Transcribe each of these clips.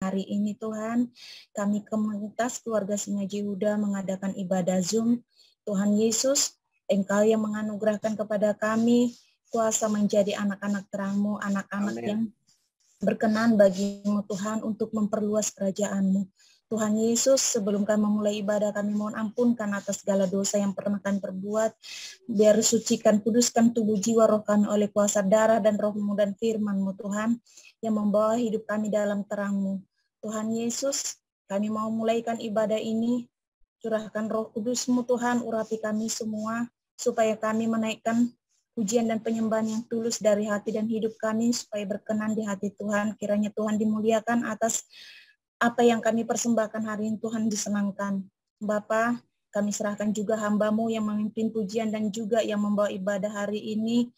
hari ini Tuhan, kami komunitas keluarga Singaji Huda mengadakan ibadah Zoom. Tuhan Yesus, Engkau yang menganugerahkan kepada kami kuasa menjadi anak-anak terang-Mu, anak-anak yang berkenan bagi-Mu Tuhan untuk memperluas kerajaan-Mu. Tuhan Yesus, sebelum kami memulai ibadah, kami mohon ampunkan atas segala dosa yang pernah kami perbuat. Biar sucikan, kuduskan tubuh jiwa roh kami oleh kuasa darah dan roh-Mu dan firman-Mu Tuhan, yang membawa hidup kami dalam terang-Mu. Tuhan Yesus, kami mau mulaikan ibadah ini, curahkan roh kudus-Mu Tuhan, urapi kami semua, supaya kami menaikkan pujian dan penyembahan yang tulus dari hati dan hidup kami, supaya berkenan di hati Tuhan. Kiranya Tuhan dimuliakan atas apa yang kami persembahkan hari ini, Tuhan disenangkan. Bapa, kami serahkan juga hamba-Mu yang memimpin pujian dan juga yang membawa ibadah hari ini,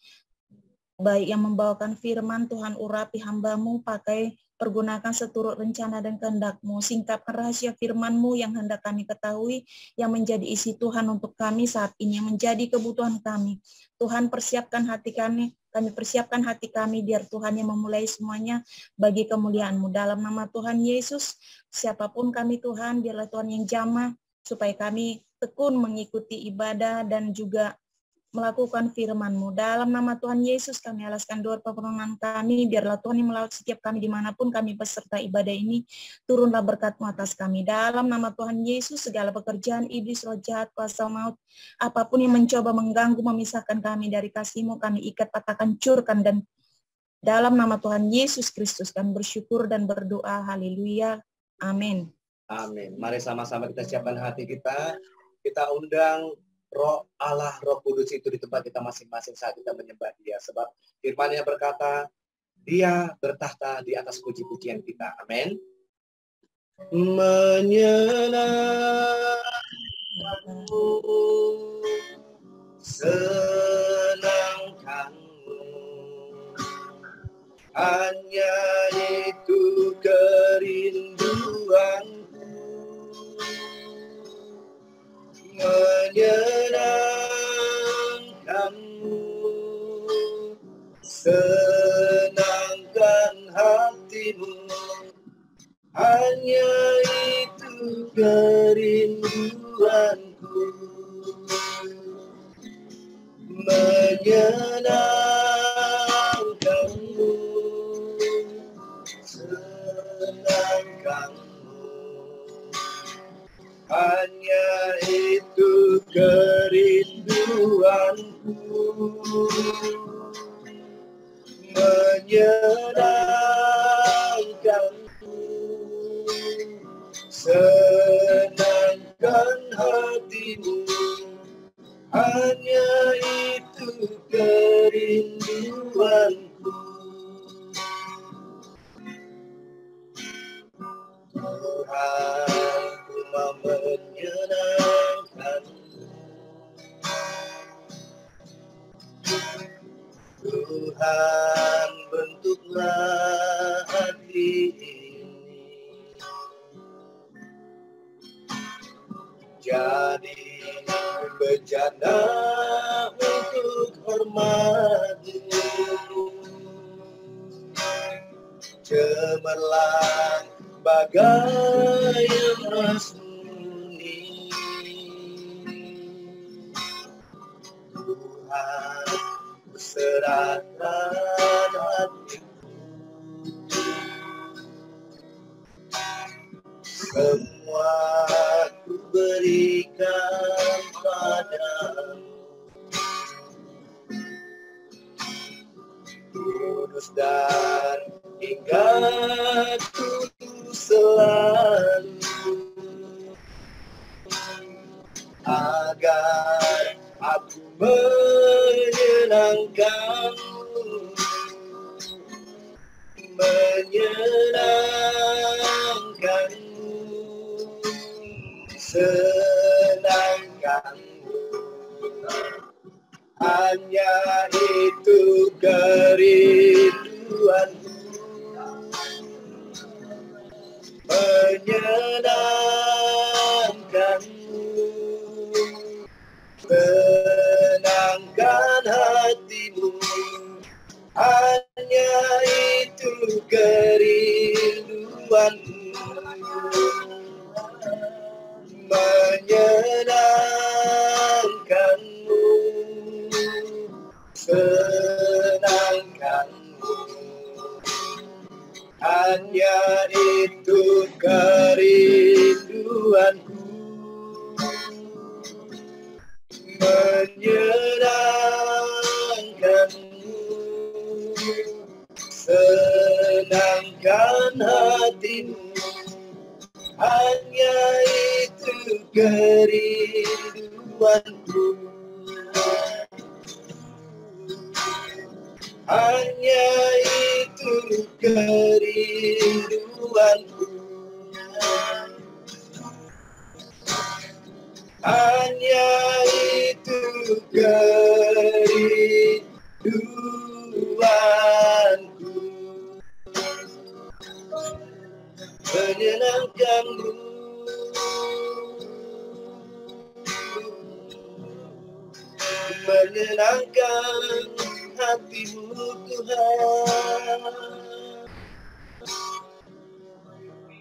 baik yang membawakan firman, Tuhan urapi hamba-Mu, pakai pergunakan seturut rencana dan kehendak-Mu, singkapkan rahasia firman-Mu yang hendak kami ketahui, yang menjadi isi Tuhan untuk kami saat ini, yang menjadi kebutuhan kami. Tuhan persiapkan hati kami persiapkan hati kami, biar Tuhan yang memulai semuanya bagi kemuliaan-Mu. Dalam nama Tuhan Yesus, siapapun kami Tuhan, biarlah Tuhan yang jamah, supaya kami tekun mengikuti ibadah dan juga melakukan firman-Mu. Dalam nama Tuhan Yesus kami alaskan doa permohonan kami, biarlah Tuhan yang melawat setiap kami dimanapun kami peserta ibadah ini, turunlah berkat-Mu atas kami. Dalam nama Tuhan Yesus, segala pekerjaan iblis, roh jahat, kuasa maut, apapun yang mencoba mengganggu, memisahkan kami dari kasih-Mu, kami ikat, patahkan, hancurkan, dan dalam nama Tuhan Yesus Kristus kami bersyukur dan berdoa. Haleluya. Amin. Amin. Mari sama-sama kita siapkan hati kita. Kita undang Roh Allah, Roh Kudus itu di tempat kita masing-masing saat kita menyembah Dia. Sebab firman-Nya berkata, Dia bertahta di atas puji-pujian kita. Amin. Menyenangkanmu, senangkanmu, hanya itu kerinduanku. Menyenangkanmu, senangkan hatimu, hanya itu kerinduanku. Menyenangkanmu, senangkanmu, hanya itu kerinduanku. Menyenangkanmu, senangkan hatimu, hanya itu kerinduanku. Tuhan, ku mau menyenangkanmu. Tuhan, bentuklah hati ini jadi bejana untuk hormat-Mu, cemerlang bagai emas murni. Tuhan, serahkan hatiku, semua ku berikan padamu. Kudus dan hingga kudus selalu, agar aku menyenangkanmu, menyenangkanmu, senangkanmu, hanya itu kerinduanku. Menyenangkanmu, tenangkan hatimu, hanya itu kerinduanku. menyenangkanmu, senangkanmu. Hanya itu kerinduanku, menyenangkanmu, senangkan hatimu. Hanya itu kerinduanku, hanya itu kerinduanku, hanya itu kerinduanku, menyenangkanmu, menyenangkan hatimu Tuhan.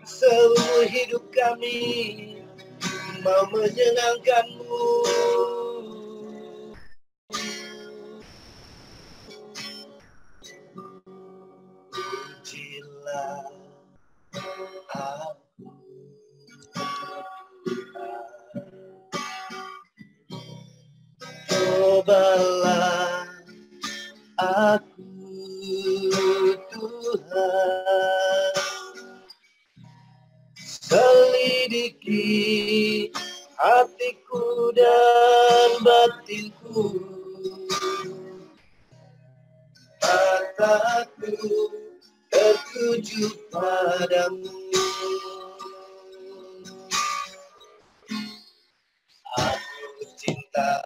Seumur hidup kami mau menyenangkanmu. Pujilah aku, cobalah aku Tuhan, selidiki hatiku dan batinku, mataku tertuju padamu. Aku cinta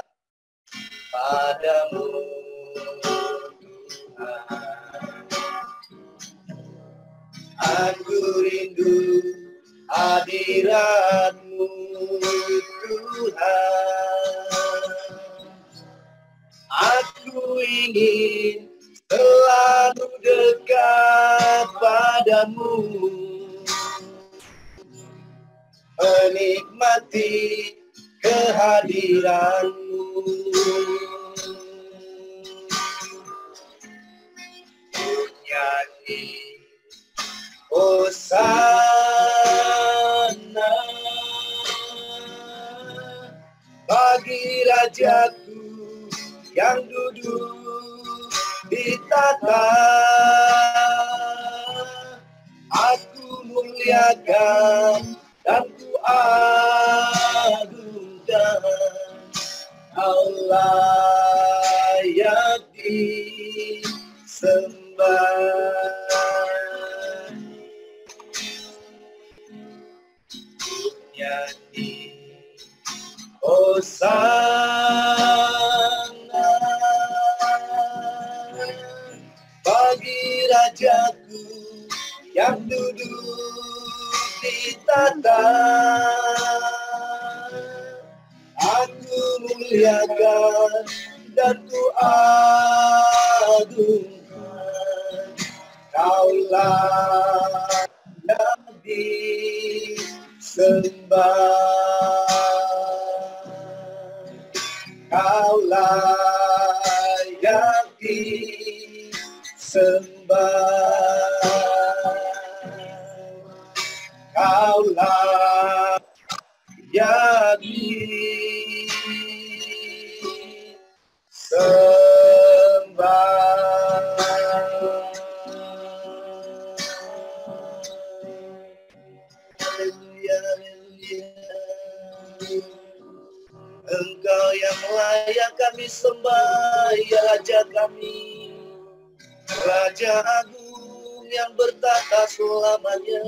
padamu Tuhan, aku rindu hadirat-Mu Tuhan. Aku ingin selalu dekat padamu, menikmati kehadiran-Mu. Nyanyi Hosana bagi Rajaku yang duduk di tahta. Aku muliakan dan ku agungkan, Kau layak disembah. Nyanyi Hosana bagi Rajaku yang duduk di tahta. Aku muliakan dan ku agungkan, Kau layak disembah. Kau layak disembah. Kau layak disembah. Haleluya, haleluya. Engkau yang layak kami sembah, ya Raja kami, Raja Agung yang bertata selamanya.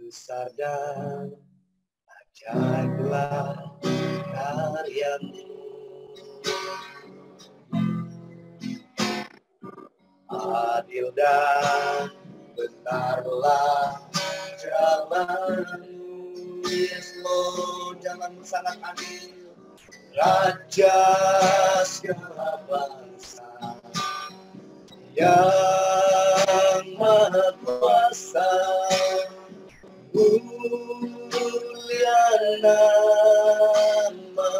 Besar dan ajaiblah karya-Mu, adil dan benarlah jalan-Mu. Yes Lord, jalan-Mu sangat adil, Raja segala bangsa yang maha kuasa, mulia namamu,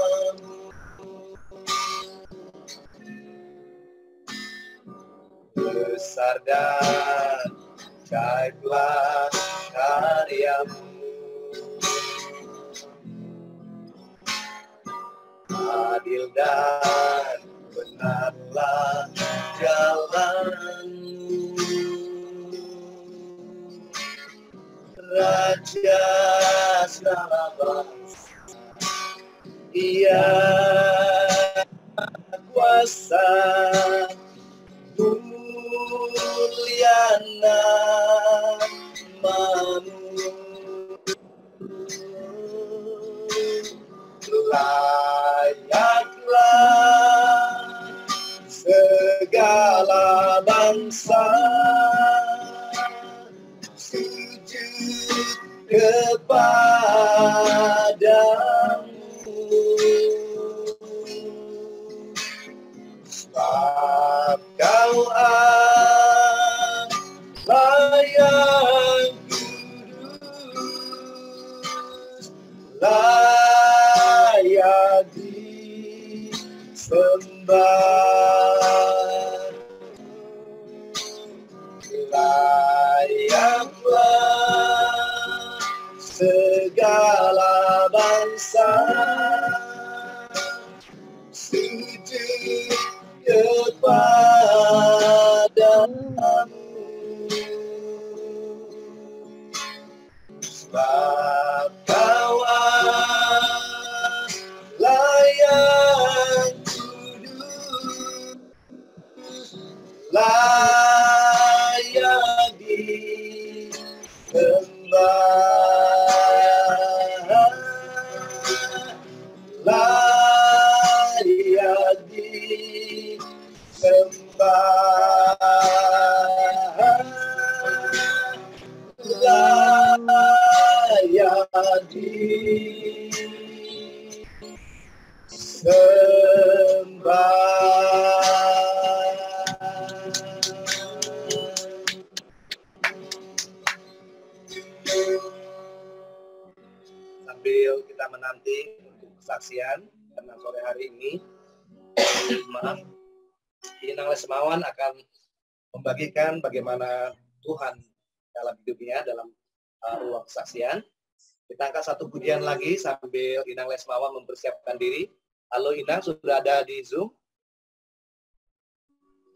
besar dan ajaiblah karyamu, adil dan benarlah jalanmu, Raja segala bangsa, Ia kuasa, mulia namamu, layaklah segala bangsa sujud kepadamu, sebab Kau Allah yang kudus, layak disembah, layaklah segala bangsa sujud kepadamu, sebab Kau Allah yang kudus, layak disembah, layak disembah, layak Sambil kita menanti untuk kesaksian karena sore hari ini, maaf, Inang Lesmawan akan membagikan bagaimana Tuhan dalam hidupnya dalam ruang kesaksian. Kita angkat satu pujian lagi sambil Inang Lesmawan mempersiapkan diri. Halo Inang, sudah ada di Zoom?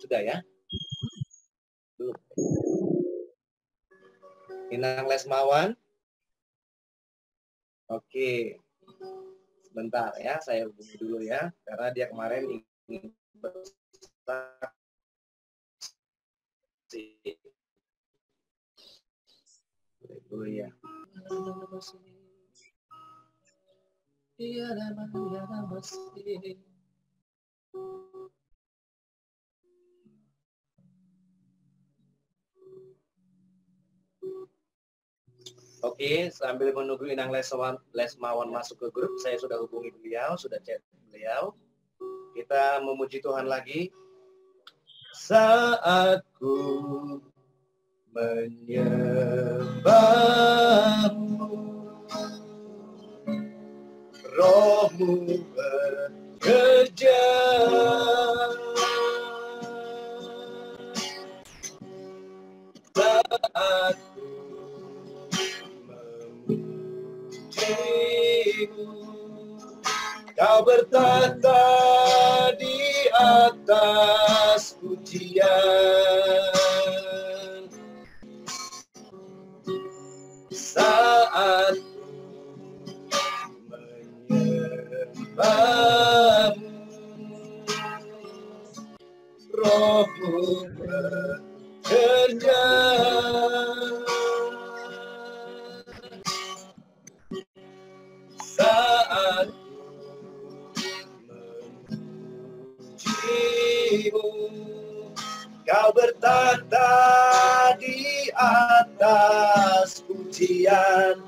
Sudah ya? Belum. Inang Lesmawan. Oke. Sebentar ya, saya hubungi dulu ya. Karena dia kemarin ingin bersaksi. Dulu ya. Oke, sambil menunggu Inang Lesmawan masuk ke grup, saya sudah hubungi beliau, sudah chat beliau. Kita memuji Tuhan lagi. Saat ku menyembahmu, Rohmu bekerja, saat Kau bertata di atas pujian, saat menyembahmu, Rohmu bekerja, saat Kau bertata di atas pujian,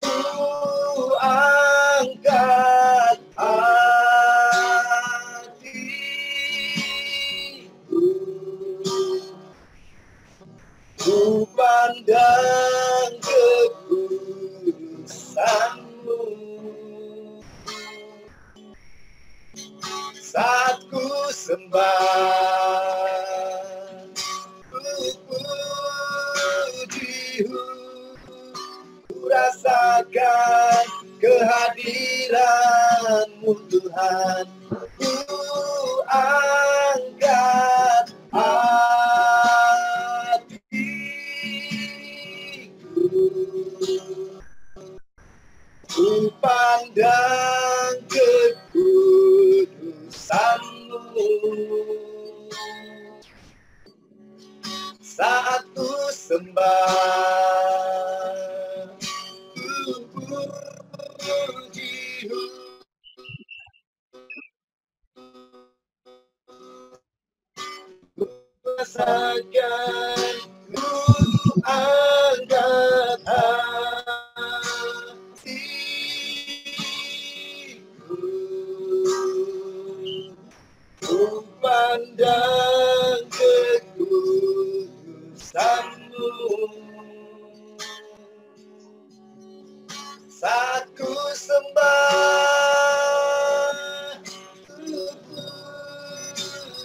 ku angkat hati saat ku sembah, ku puji-Mu, ku rasakan kehadiran-Mu Tuhan, ku angkat hatiku, ku pandang kekudusan-Mu saat ku sembah, ku puji-Mu, ku rasakan, ku angkat hatiku, ku pandang kekudusan-Mu saat ku sembah, ku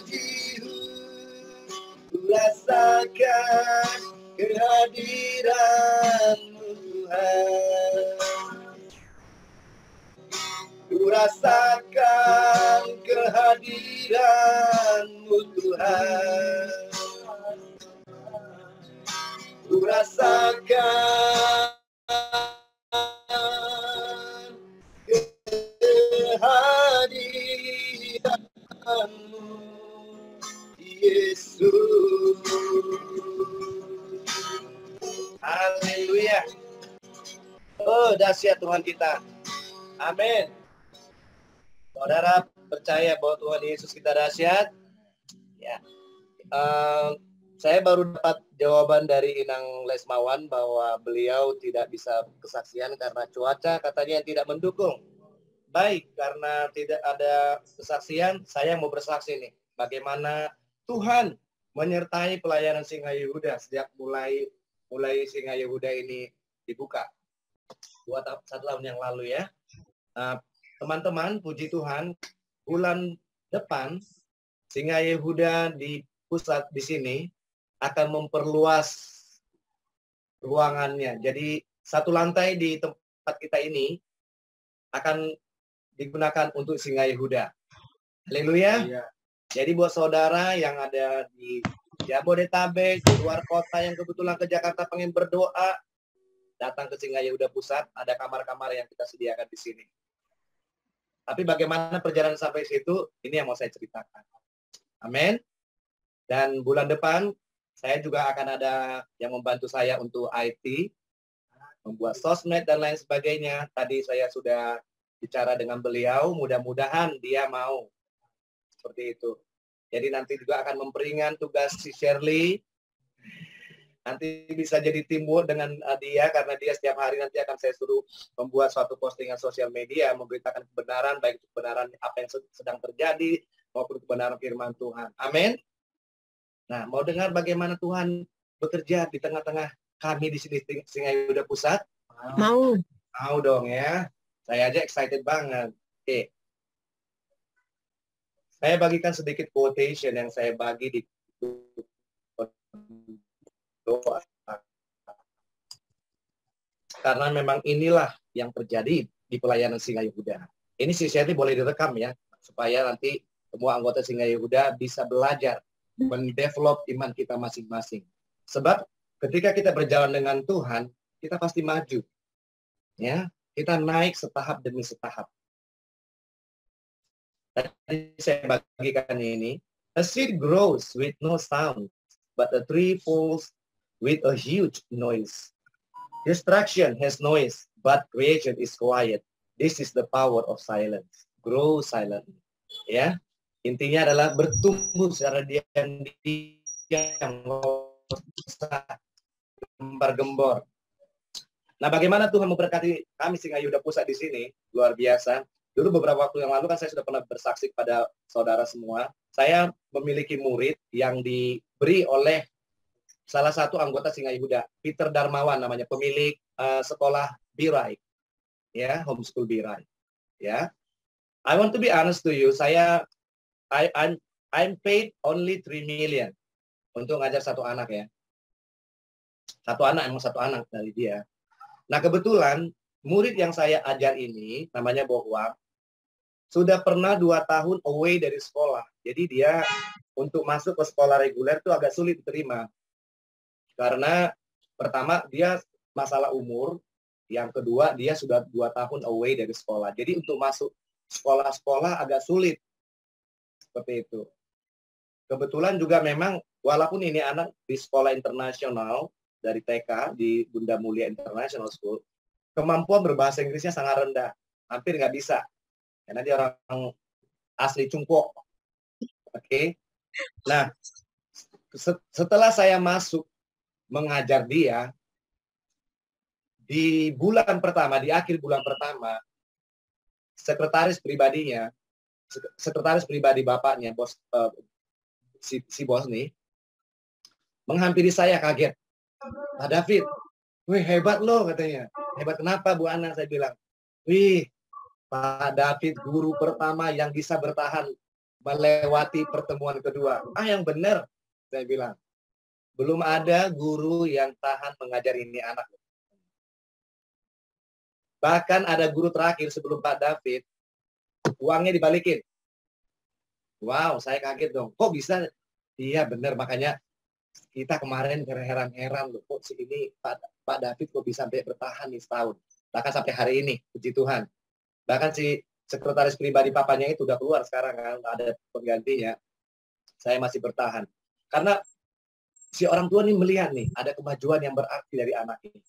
puji-Mu, ku rasakan kehadiran-Mu Tuhan, ku rasakan kehadiran-Mu Tuhan, ku rasakan kehadiran-Mu Yesus. Haleluya. Oh, dahsyat Tuhan kita. Amin. Saudara percaya bahwa Tuhan Yesus kita dahsyat? Ya. Saya baru dapat jawaban dari Inang Lesmawan bahwa beliau tidak bisa kesaksian karena cuaca katanya yang tidak mendukung. Baik, karena tidak ada kesaksian, saya mau bersaksi nih. Bagaimana Tuhan menyertai pelayanan Singa Yehuda sejak mulai Singa Yehuda ini dibuka 1 tahun yang lalu ya. Teman-teman, puji Tuhan, bulan depan Singa Yehuda di pusat di sini akan memperluas ruangannya. Jadi satu lantai di tempat kita ini akan digunakan untuk Singa Yehuda. Haleluya. Iya. Jadi buat saudara yang ada di Jabodetabek, di luar kota yang kebetulan ke Jakarta pengen berdoa, datang ke Singa Yehuda Pusat, ada kamar-kamar yang kita sediakan di sini. Tapi bagaimana perjalanan sampai situ, ini yang mau saya ceritakan. Amin. Dan bulan depan, saya juga akan ada yang membantu saya untuk IT, membuat sosmed dan lain sebagainya. Tadi saya sudah bicara dengan beliau, mudah-mudahan dia mau. Seperti itu. Jadi nanti juga akan memperingan tugas si Shirley. Nanti bisa jadi teamwork dengan dia, karena dia setiap hari nanti akan saya suruh membuat suatu postingan sosial media, memberitakan kebenaran, baik kebenaran apa yang sedang terjadi, maupun kebenaran firman Tuhan. Amin. Nah, mau dengar bagaimana Tuhan bekerja di tengah-tengah kami di sini Singa Yehuda Pusat? Mau. Mau dong ya. Saya aja excited banget. Oke. Saya bagikan sedikit quotation yang saya bagi di doa. Karena memang inilah yang terjadi di pelayanan Singa Yehuda. Ini si Sherly boleh direkam ya, supaya nanti semua anggota Singa Yehuda bisa belajar mendevelop iman kita masing-masing. Sebab ketika kita berjalan dengan Tuhan, kita pasti maju. Ya, kita naik setahap demi setahap. Tadi saya bagikan ini. A seed grows with no sound, but a tree falls with a huge noise. Destruction has noise, but creation is quiet. This is the power of silence. Grow silently. Ya. Intinya adalah bertumbuh secara diam-diam, gembar-gembor. Nah, bagaimana Tuhan memberkati kami Singa Yehuda Pusat di sini? Luar biasa. Dulu beberapa waktu yang lalu kan saya sudah pernah bersaksi kepada saudara semua. Saya memiliki murid yang diberi oleh salah satu anggota Singa Yehuda, Peter Darmawan namanya, pemilik sekolah Birai, ya, homeschool Birai. Ya, I want to be honest to you. Saya I'm paid only 3 million untuk ngajar satu anak ya. Satu anak, emang satu anak dari dia. Nah kebetulan murid yang saya ajar ini, namanya Bohwa, sudah pernah 2 tahun away dari sekolah. Jadi dia untuk masuk ke sekolah reguler itu agak sulit diterima. Karena pertama dia masalah umur, yang kedua dia sudah 2 tahun away dari sekolah. Jadi untuk masuk sekolah-sekolah agak sulit. Seperti itu. Kebetulan juga memang walaupun ini anak di sekolah internasional dari TK di Bunda Mulia International School, kemampuan berbahasa Inggrisnya sangat rendah, hampir nggak bisa, karena dia orang asli Cungpo. Oke. Nah, setelah saya masuk mengajar dia, di bulan pertama, di akhir bulan pertama, sekretaris pribadi bapaknya, bos si bos nih, menghampiri saya kaget. Pak David, wih hebat loh katanya. Hebat kenapa Bu Ana? Saya bilang, wih Pak David guru pertama yang bisa bertahan melewati pertemuan kedua. Yang benar, saya bilang. Belum ada guru yang tahan mengajar ini anak. Bahkan ada guru terakhir sebelum Pak David, uangnya dibalikin. Wow, saya kaget dong. Kok bisa? Iya benar, makanya kita kemarin heran-heran loh, kok si ini Pak David kok bisa sampai bertahan nih setahun. Bahkan sampai hari ini, puji Tuhan. Bahkan si sekretaris pribadi papanya itu udah keluar sekarang kan, ada penggantinya. Saya masih bertahan. Karena si orang tua nih melihat nih, ada kemajuan yang berarti dari anak ini.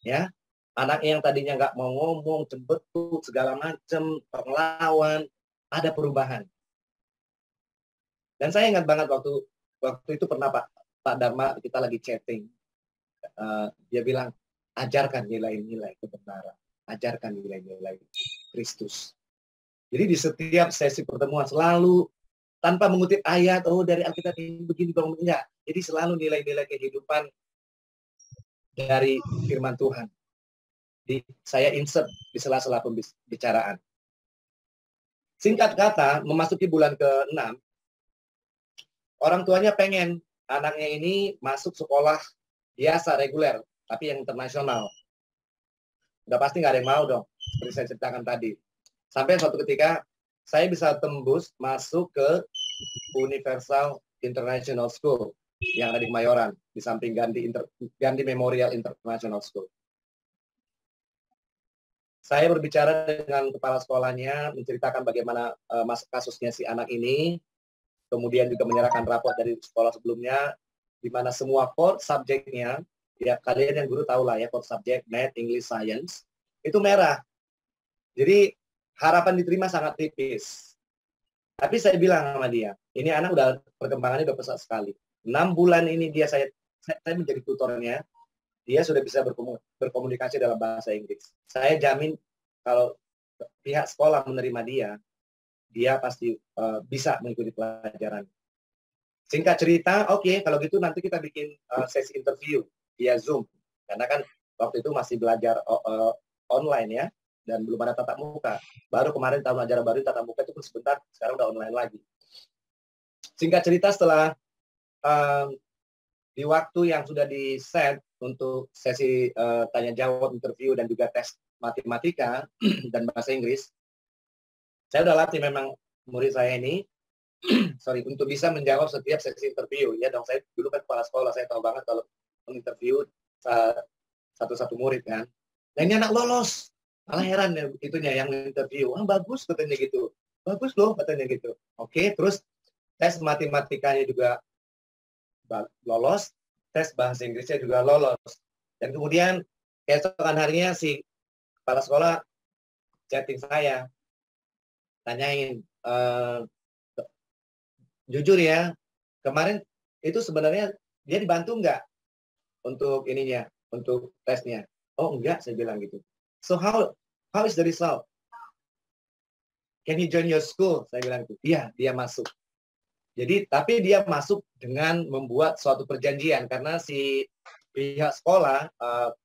Ya, anaknya yang tadinya nggak mau ngomong, cembetut, segala macam, penglawan, ada perubahan. Dan saya ingat banget waktu itu pernah Pak Dharma kita lagi chatting. Dia bilang, ajarkan nilai-nilai kebenaran, ajarkan nilai-nilai Kristus. Jadi di setiap sesi pertemuan selalu tanpa mengutip ayat, dari Alkitab ini begini, enggak. Jadi selalu nilai-nilai kehidupan dari firman Tuhan. Saya insert di sela-sela pembicaraan. Singkat kata, memasuki bulan ke-6, orang tuanya pengen anaknya ini masuk sekolah biasa, reguler, tapi yang internasional. Udah pasti nggak ada yang mau dong, seperti saya ceritakan tadi. Sampai suatu ketika, saya bisa tembus masuk ke Universal International School yang ada di Kemayoran, di samping Gandhi Memorial International School. Saya berbicara dengan kepala sekolahnya, menceritakan bagaimana kasusnya si anak ini, kemudian juga menyerahkan raport dari sekolah sebelumnya, di mana semua core subjeknya, ya kalian yang guru tahu lah ya, core subjek, Math, English, Science, itu merah. Jadi harapan diterima sangat tipis. Tapi saya bilang sama dia, ini anak udah perkembangannya udah pesat sekali. 6 bulan ini saya menjadi tutornya, dia sudah bisa berkomunikasi dalam bahasa Inggris. Saya jamin kalau pihak sekolah menerima dia pasti bisa mengikuti pelajaran. Singkat cerita, oke, kalau gitu nanti kita bikin sesi interview via Zoom. Karena kan waktu itu masih belajar online ya, dan belum ada tatap muka. Baru kemarin tahun ajaran baru tatap muka itu pun sebentar, sekarang udah online lagi. Singkat cerita, setelah di waktu yang sudah di-set untuk sesi tanya-jawab, interview, dan juga tes matematika dan bahasa Inggris, saya udah latih memang murid saya ini, untuk bisa menjawab setiap sesi interview. Ya dong, saya dulu kan kepala sekolah, saya tahu banget kalau menginterview satu-satu murid kan. Nah ini anak lolos, malah heran ya itunya yang interview. Bagus katanya gitu, bagus loh katanya gitu. Oke, terus tes matematikanya juga lolos, tes bahasa Inggrisnya juga lolos. Dan kemudian keesokan harinya si kepala sekolah chatting saya, tanyain, jujur ya, kemarin itu sebenarnya dia dibantu nggak untuk ininya, untuk tesnya? Oh enggak, saya bilang gitu. So how is the result? Can he join your school? Saya bilang gitu. Iya, dia masuk. Jadi, tapi dia masuk dengan membuat suatu perjanjian karena si pihak sekolah,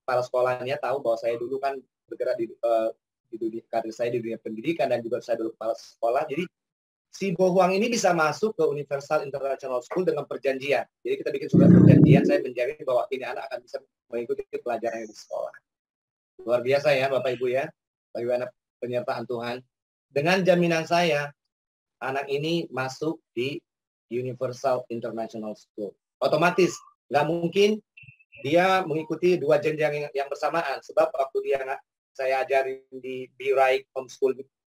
kepala sekolahnya tahu bahwa saya dulu kan bergerak di dunia karir saya di dunia pendidikan dan juga saya dulu kepala sekolah. Jadi si Bohuang ini bisa masuk ke Universal International School dengan perjanjian. Jadi kita bikin surat perjanjian, saya menjamin bahwa ini anak akan bisa mengikuti pelajaran di sekolah. Luar biasa ya Bapak Ibu ya, bagaimana penyertaan Tuhan. Dengan jaminan saya, anak ini masuk di Universal International School. Otomatis, nggak mungkin dia mengikuti dua jenjang yang bersamaan. Sebab waktu saya ajarin di Be Right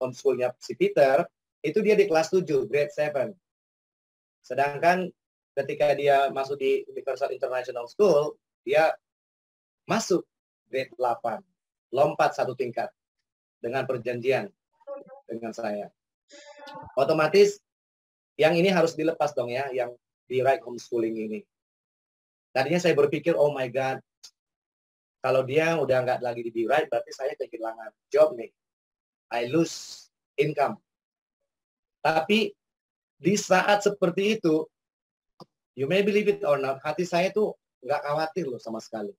homeschoolnya si Peter, itu dia di kelas 7, grade 7. Sedangkan ketika dia masuk di Universal International School, dia masuk grade 8. Lompat satu tingkat dengan perjanjian dengan saya. Otomatis yang ini harus dilepas dong ya, yang Be Right homeschooling ini. Tadinya saya berpikir, oh my God, kalau dia udah nggak lagi di Be Right, berarti saya kehilangan job nih. I lose income. Tapi di saat seperti itu, you may believe it or not, hati saya tuh nggak khawatir loh sama sekali.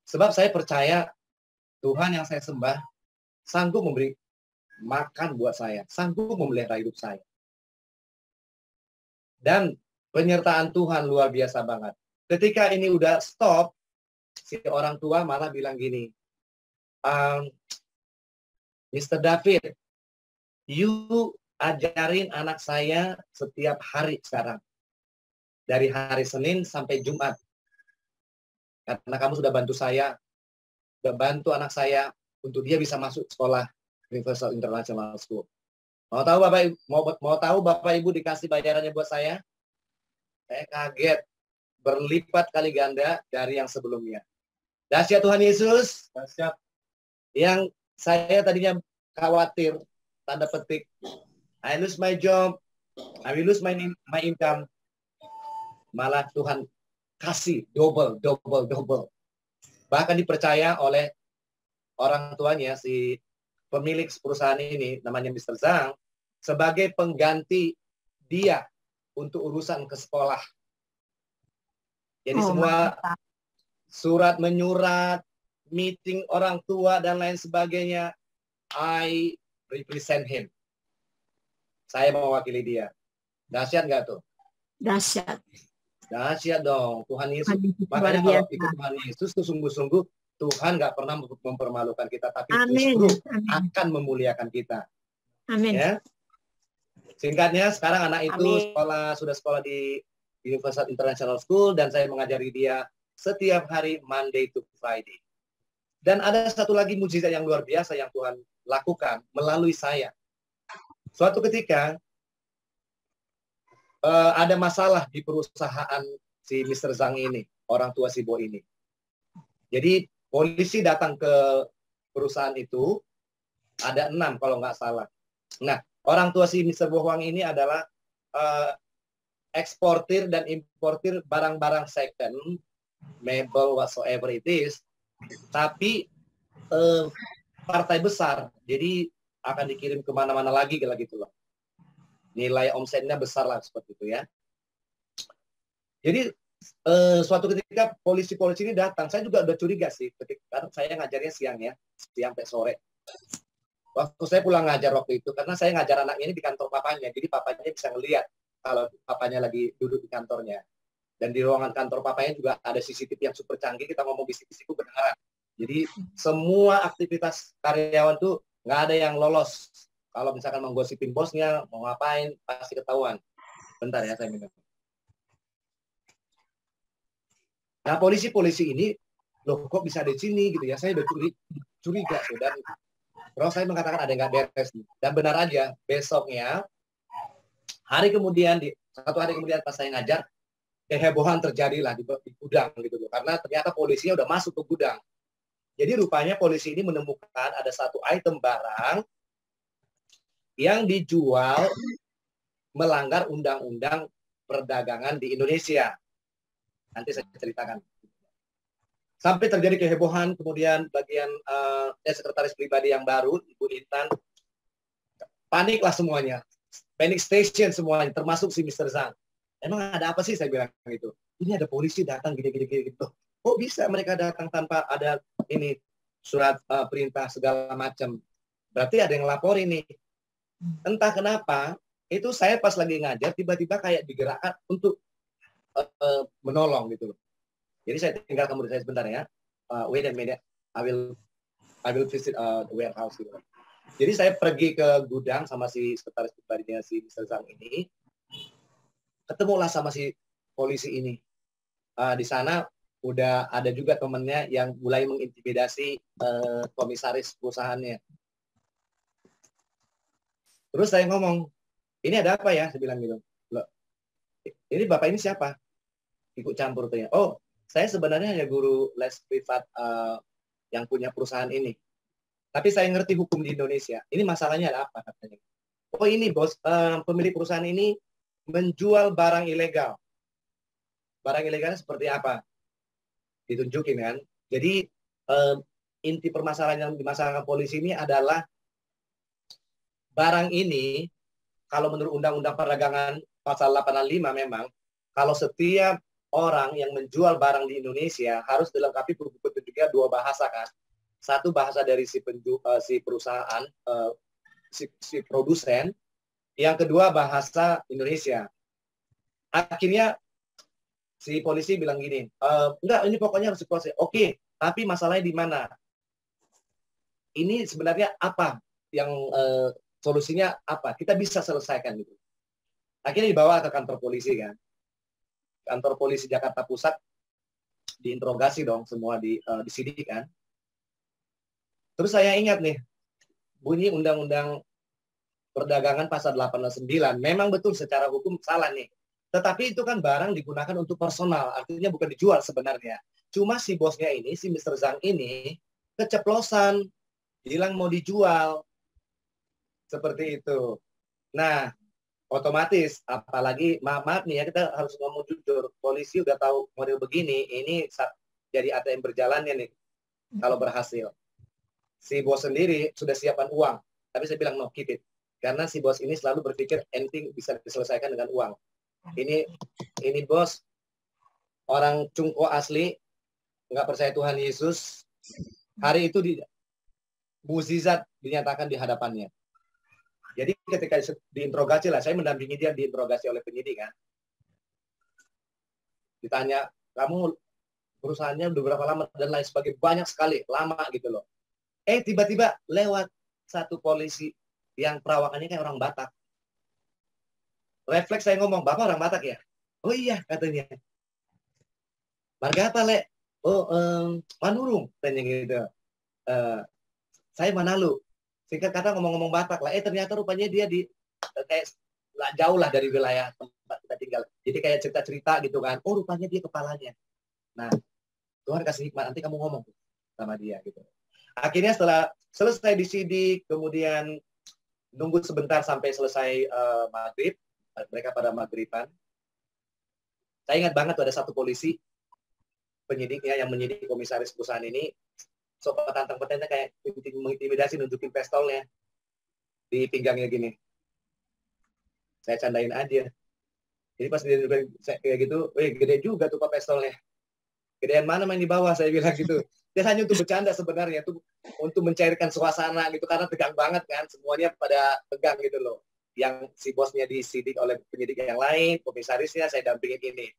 Sebab saya percaya Tuhan yang saya sembah sanggup memberi makan buat saya, sanggup memelihara hidup saya. Dan penyertaan Tuhan luar biasa banget. Ketika ini udah stop, si orang tua malah bilang gini, Mr. David, you ajarin anak saya setiap hari sekarang. Dari hari Senin sampai Jumat. Karena kamu sudah bantu saya, sudah bantu anak saya untuk dia bisa masuk sekolah Universal International School. Mau tahu Bapak Ibu dikasih bayarannya buat saya? Saya kaget. Berlipat kali ganda dari yang sebelumnya. Dahsyat Tuhan Yesus. Dahsyat. Yang saya tadinya khawatir, tanda petik, I lose my job, I will lose my income. Malah Tuhan kasih double. Bahkan dipercaya oleh orang tuanya, si pemilik perusahaan ini, namanya Mr. Zhang, sebagai pengganti dia untuk urusan ke sekolah. Jadi semua surat menyurat, meeting orang tua, dan lain sebagainya, I represent him. Saya mewakili dia. Dahsyat nggak tuh? Dahsyat. Dahsyat dong, Tuhan Yesus. Makanya kalau ikut Tuhan Yesus itu sungguh-sungguh Tuhan nggak pernah mempermalukan kita, tapi justru akan memuliakan kita. Amin. Ya. Singkatnya, sekarang anak itu sudah sekolah di Universal International School, dan saya mengajari dia setiap hari Monday to Friday. Dan ada satu lagi mujizat yang luar biasa yang Tuhan lakukan melalui saya. Suatu ketika ada masalah di perusahaan si Mr. Zhang ini, orang tua si Bo ini. Jadi polisi datang ke perusahaan itu, ada 6 kalau nggak salah. Nah, orang tua si Mr. Bo Huang ini adalah eksportir dan importir barang-barang second, mebel, whatsoever it is, tapi partai besar, jadi akan dikirim kemana-mana lagi kalau gitu loh. Nilai omsetnya besar lah seperti itu ya. Jadi suatu ketika polisi-polisi ini datang, saya juga udah curiga sih, ketika saya ngajarnya siang ya, siang sampai sore. Waktu saya pulang ngajar waktu itu, karena saya ngajar anak ini di kantor papanya, jadi papanya bisa ngelihat kalau papanya lagi duduk di kantornya. Dan di ruangan kantor papanya juga ada CCTV yang super canggih, kita ngomong bisik-bisik kedengaran. Jadi semua aktivitas karyawan tuh nggak ada yang lolos. Kalau misalkan menggosipin bosnya, mau ngapain, pasti ketahuan. Bentar ya, saya minum. Nah, polisi-polisi ini, loh kok bisa di sini gitu ya, saya udah curiga tuh. Dan terus saya mengatakan ada yang nggak beres. Dan benar aja, besoknya, satu hari kemudian pas saya ngajar, kehebohan terjadilah di gudang gitu loh. Karena ternyata polisinya udah masuk ke gudang. Jadi rupanya polisi ini menemukan ada satu item barang yang dijual melanggar undang-undang perdagangan di Indonesia. Nanti saya ceritakan. Sampai terjadi kehebohan, kemudian bagian sekretaris pribadi yang baru, Ibu Intan, paniklah semuanya. Panic station semuanya, termasuk si Mr. Zhang. Emang ada apa sih, saya bilang gitu. Ini ada polisi datang gini-gini gitu. Kok bisa mereka datang tanpa ada ini surat perintah segala macam? Berarti ada yang lapor ini. Entah kenapa Itu saya pas lagi ngajar, tiba-tiba kayak digerakkan untuk menolong gitu loh. Jadi saya tinggalkan murid saya sebentar ya. Wait a minute, I will visit the warehouse gitu. Jadi saya pergi ke gudang sama si sekretaris pribadinya si Mr. Zhang ini. Ketemulah sama si polisi ini. Di sana udah ada juga temennya yang mulai mengintimidasi komisaris perusahaannya. Terus saya ngomong, ini ada apa ya? Saya bilang gitu. Loh, ini bapak ini siapa? Ikut campur tanya. Oh, saya sebenarnya hanya guru les privat yang punya perusahaan ini. Tapi saya ngerti hukum di Indonesia. Ini masalahnya ada apa katanya? Oh ini bos, pemilik perusahaan ini menjual barang ilegal. Barang ilegalnya seperti apa? Ditunjukin kan. Jadi inti permasalahan yang dimasalahkan polisi ini adalah barang ini, kalau menurut Undang-Undang Perdagangan pasal 85 memang, kalau setiap orang yang menjual barang di Indonesia harus dilengkapi buku petunjuknya 2 bahasa kan. Satu bahasa dari si perusahaan, si produsen, yang kedua bahasa Indonesia. Akhirnya si polisi bilang gini, enggak, ini pokoknya harus diproses. Oke, tapi masalahnya di mana? Ini sebenarnya apa yang solusinya apa? Kita bisa selesaikan gitu. Akhirnya dibawa ke kantor polisi kan. Kantor polisi Jakarta Pusat, diinterogasi dong semua di sidik kan. Terus saya ingat nih, bunyi Undang-Undang Perdagangan pasal 89, memang betul secara hukum salah nih. Tetapi itu kan barang digunakan untuk personal, artinya bukan dijual sebenarnya. Cuma si bosnya ini, si Mr. Zhang ini, keceplosan, bilang mau dijual. Seperti itu. Nah, otomatis, apalagi, maaf nih ya, kita harus ngomong jujur, polisi udah tahu model begini, ini jadi ATM berjalannya nih, kalau berhasil. Si bos sendiri sudah siapkan uang, tapi saya bilang no, keep it. Karena si bos ini selalu berpikir anything bisa diselesaikan dengan uang. Ini bos, orang Cungko asli, nggak percaya Tuhan Yesus, hari itu mukjizat dinyatakan di hadapannya. Jadi ketika diinterogasi lah, saya mendampingi dia diinterogasi oleh penyidik kan. Ditanya, kamu perusahaannya udah berapa lama dan lain sebagainya, banyak sekali, lama gitu loh. Tiba-tiba lewat satu polisi yang perawakannya kayak orang Batak. Refleks saya ngomong, Bapak orang Batak ya? Oh iya, katanya. Marga apa, Le? Oh, Manurung, tanya gitu. Saya Manalu. Singkat kata ngomong-ngomong Batak lah. Ternyata rupanya dia kayak jauh lah dari wilayah tempat kita tinggal. Jadi kayak cerita-cerita gitu kan. Oh, rupanya dia kepalanya. Nah, Tuhan kasih hikmat, nanti kamu ngomong sama dia gitu. Akhirnya setelah selesai disidik, kemudian nunggu sebentar sampai selesai maghrib, mereka pada maghriban. Saya ingat banget tuh ada satu polisi penyidiknya yang menyidik komisaris perusahaan ini, sobat tantang petenya kayak mengintimidasi, nunjukin pistolnya di pinggangnya gini. Saya candain aja. Jadi pas dia kayak gitu, gede juga tuh pak pistolnya. Gedean mana main di bawah, saya bilang gitu. Dia hanya untuk bercanda sebenarnya, tuh untuk mencairkan suasana gitu, karena tegang banget kan, semuanya pada tegang gitu loh. Yang si bosnya disidik oleh penyidik yang lain, komisarisnya saya dampingin ini.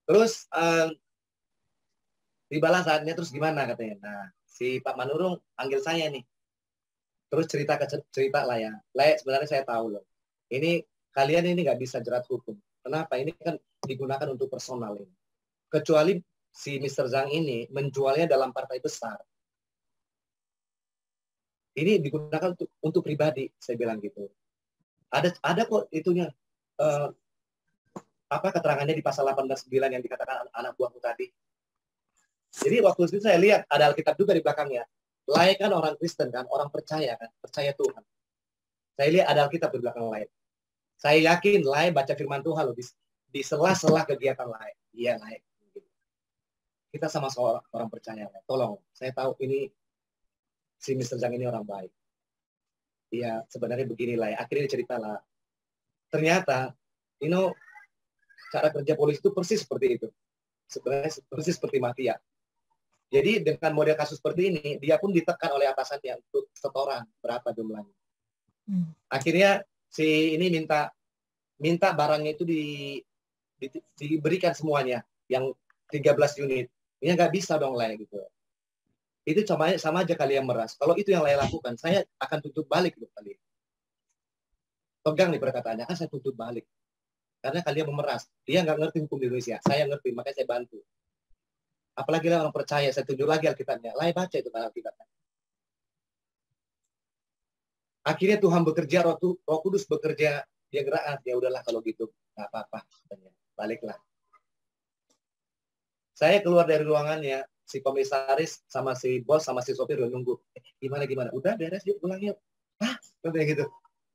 Terus tibalah saatnya, terus gimana katanya. Nah, si Pak Manurung panggil saya nih. Terus cerita lah ya. Sebenarnya saya tahu loh. Ini kalian ini nggak bisa jerat hukum. Kenapa? Ini kan digunakan untuk personal ini. Kecuali si Mr. Zhang ini menjualnya dalam partai besar. Ini digunakan untuk pribadi, saya bilang gitu. Ada kok itunya. Keterangannya di pasal 18.9 yang dikatakan anak buahku tadi. Jadi waktu itu saya lihat ada Alkitab juga di belakangnya. Lai kan orang Kristen kan, orang percaya kan, percaya Tuhan. Saya lihat ada Alkitab di belakang Lai. Saya yakin Lai baca firman Tuhan loh di sela-sela kegiatan Lai. Iya Lai. Kita sama orang percaya. Tolong, saya tahu ini si Mr. Zhang ini orang baik. Iya, sebenarnya beginilah ya. Akhirnya cerita lah. Ternyata, cara kerja polisi itu persis seperti itu. Sebenarnya persis seperti mafia. Jadi dengan model kasus seperti ini, dia pun ditekan oleh atasannya untuk setoran berapa jumlahnya. Akhirnya si ini minta barangnya itu diberikan semuanya yang 13 unit. Ini nggak bisa dong lah gitu. Itu sama aja kalian meras. Kalau itu yang saya lakukan, saya akan tuntut balik loh kalian. Pegang nih perkataannya, kan saya tuntut balik. Karena kalian memeras. Dia nggak ngerti hukum di Indonesia. Saya ngerti, makanya saya bantu. Apalagi orang percaya, saya tunjuk lagi Alkitabnya. Lah baca itu kan Alkitabnya. Akhirnya Tuhan bekerja, Roh Kudus bekerja. Dia gerak, ya udahlah kalau gitu. Nggak apa-apa. Baliklah. Saya keluar dari ruangannya, si komisaris sama si bos sama si sopir udah nunggu. Gimana? Udah beres yuk pulang yuk. Hah? Kayak gitu.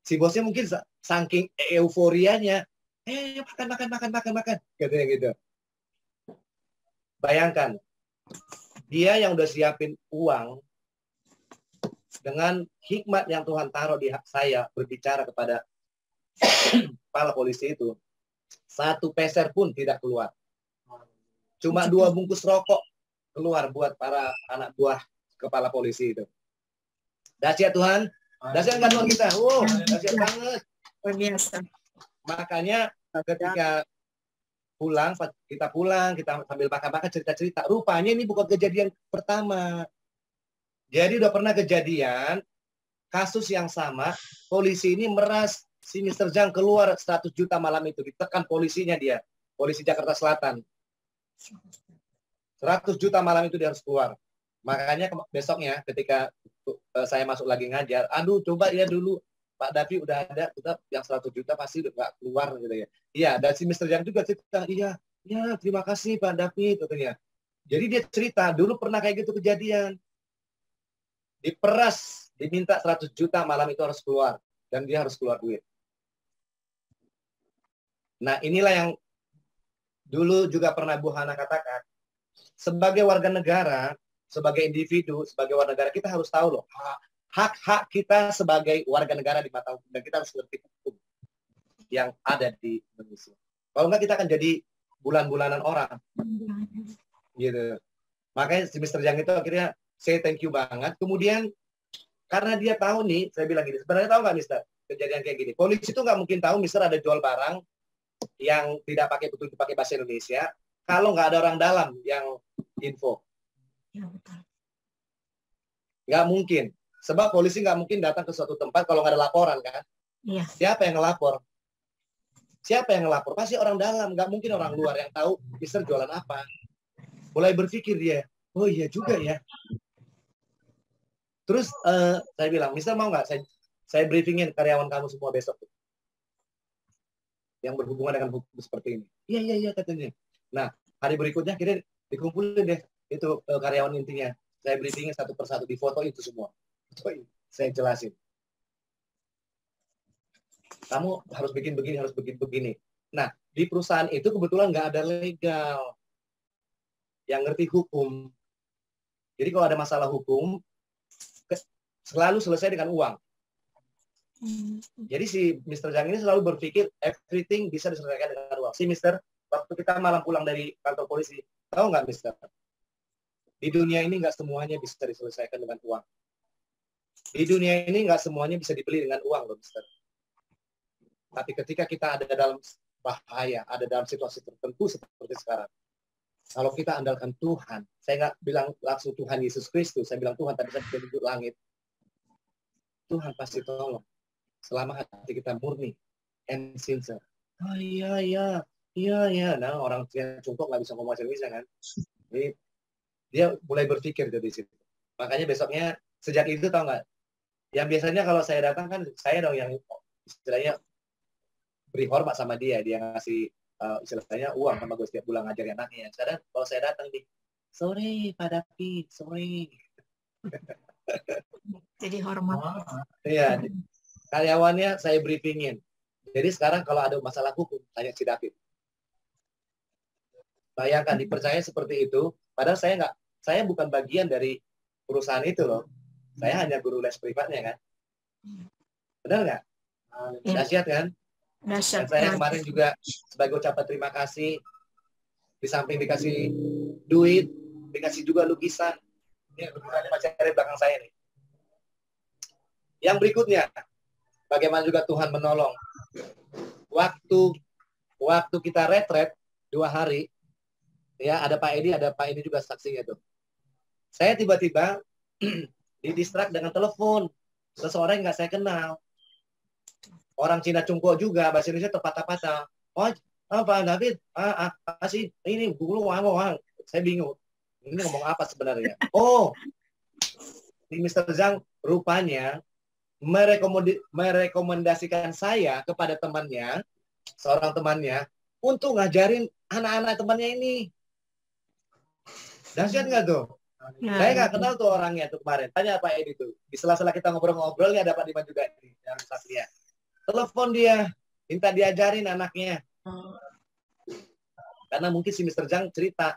Si bosnya mungkin saking euforianya, makan. Katanya gitu. Bayangkan, dia yang udah siapin uang dengan hikmat yang Tuhan taruh di hak saya berbicara kepada kepala polisi itu, 1 peser pun tidak keluar. Cuma 2 bungkus rokok keluar buat para anak buah kepala polisi itu. Dahsyat Tuhan. Dahsyat nggak Tuhan kita? Dahsyat banget. Biasa. Makanya ketika kita pulang, kita sambil makan-makan cerita-cerita. Rupanya ini bukan kejadian pertama. Jadi udah pernah kejadian, kasus yang sama, polisi ini meras si Mr. Jang keluar 100 juta malam itu. Ditekan polisinya dia. Polisi Jakarta Selatan. 100 juta malam itu dia harus keluar. Makanya besoknya ketika saya masuk lagi ngajar, aduh coba ya dulu Pak Davi udah ada, kita yang 100 juta pasti udah nggak keluar gitu ya. Iya, dan si Mr. Yang juga cerita, iya terima kasih Pak Davi katanya. Jadi dia cerita dulu pernah kayak gitu kejadian. Diperas, diminta 100 juta malam itu harus keluar dan dia harus keluar duit. Nah, inilah yang dulu juga pernah Bu Hana katakan, sebagai warga negara, sebagai individu, sebagai warga negara, kita harus tahu loh, hak-hak kita sebagai warga negara di mata hukum, dan kita harus ngerti hukum yang ada di Indonesia. Kalau enggak, kita akan jadi bulan-bulanan orang. Gitu. Makanya si Mr. Yang itu akhirnya say thank you banget. Kemudian, karena dia tahu nih, saya bilang gini, sebenarnya tahu nggak Mister, kejadian kayak gini. Polisi itu nggak mungkin tahu Mister ada jual barang yang tidak betul pakai bahasa Indonesia, kalau nggak ada orang dalam yang info. Nggak mungkin. Sebab polisi nggak mungkin datang ke suatu tempat kalau nggak ada laporan, kan? Iya. Siapa yang ngelapor? Siapa yang ngelapor? Pasti orang dalam. Nggak mungkin orang luar yang tahu Mister jualan apa. Mulai berpikir dia, oh iya juga ya. Terus saya bilang, Mister mau nggak saya briefingin karyawan kamu semua besok. Yang berhubungan dengan hukum seperti ini. Iya katanya. Nah, hari berikutnya kita dikumpulin deh itu karyawan intinya. Saya briefingin satu persatu, di foto itu semua. Saya jelasin. Kamu harus bikin begini, harus bikin begini. Nah, di perusahaan itu kebetulan nggak ada legal yang ngerti hukum. Jadi kalau ada masalah hukum, selalu selesai dengan uang. Jadi si Mr. Jang ini selalu berpikir everything bisa diselesaikan dengan uang. Si Mr. waktu kita malam pulang dari kantor polisi, tahu nggak Mr.? Di dunia ini nggak semuanya bisa diselesaikan dengan uang. Di dunia ini nggak semuanya bisa dibeli dengan uang loh Mr. Tapi ketika kita ada dalam bahaya, ada dalam situasi tertentu seperti sekarang, kalau kita andalkan Tuhan, saya nggak bilang langsung Tuhan Yesus Kristus, saya bilang Tuhan tadi saya tunjuk langit. Tuhan pasti tolong. Selama hati kita murni and sincere. Oh iya. Nah, orang yang cungkok nggak bisa ngomong bahasa Indonesia kan. Jadi dia mulai berpikir dari situ. Makanya besoknya sejak itu tahu nggak? Yang biasanya kalau saya datang kan saya dong yang istilahnya beri hormat sama dia ngasih istilahnya uang sama gue setiap bulan ngajarin anaknya. Sekarang kalau saya datang di sorry Pak David, sorry. Jadi hormat. Iya. Karyawannya saya briefingin. Jadi sekarang kalau ada masalah hukum, tanya si David. Bayangkan dipercaya seperti itu, padahal saya bukan bagian dari perusahaan itu loh. Saya hanya guru les privatnya kan. Benar nggak? Dahsyat kan? Dahsyat. Dan saya kemarin juga sebagai ucapan terima kasih, di samping dikasih duit, dikasih juga lukisan. Ini lukisannya pacarnya belakang saya nih. Yang berikutnya, bagaimana juga Tuhan menolong. Waktu kita retret 2 hari, ya ada Pak Edi, ada Pak ini juga saksinya tuh. Saya tiba-tiba didistrak dengan telepon seseorang yang nggak saya kenal. Orang Cina Cungko juga, bahasa Indonesia terpatah-patah. Oh, Pak David, sih ini dulu wang. Saya bingung. Ini ngomong apa sebenarnya? Oh, di Mr. Zhang rupanya merekomendasikan saya kepada temannya, seorang temannya, untuk ngajarin anak-anak temannya ini. Dahsyat nggak tuh? Saya nggak kenal tuh orangnya tuh kemarin. Tanya Pak Edi tuh. Di sela-sela kita ngobrol-ngobrol, ya dapat Diman juga ini, yang saksinya. Telepon dia, minta diajarin anaknya. Karena mungkin si Mr. Zhang cerita,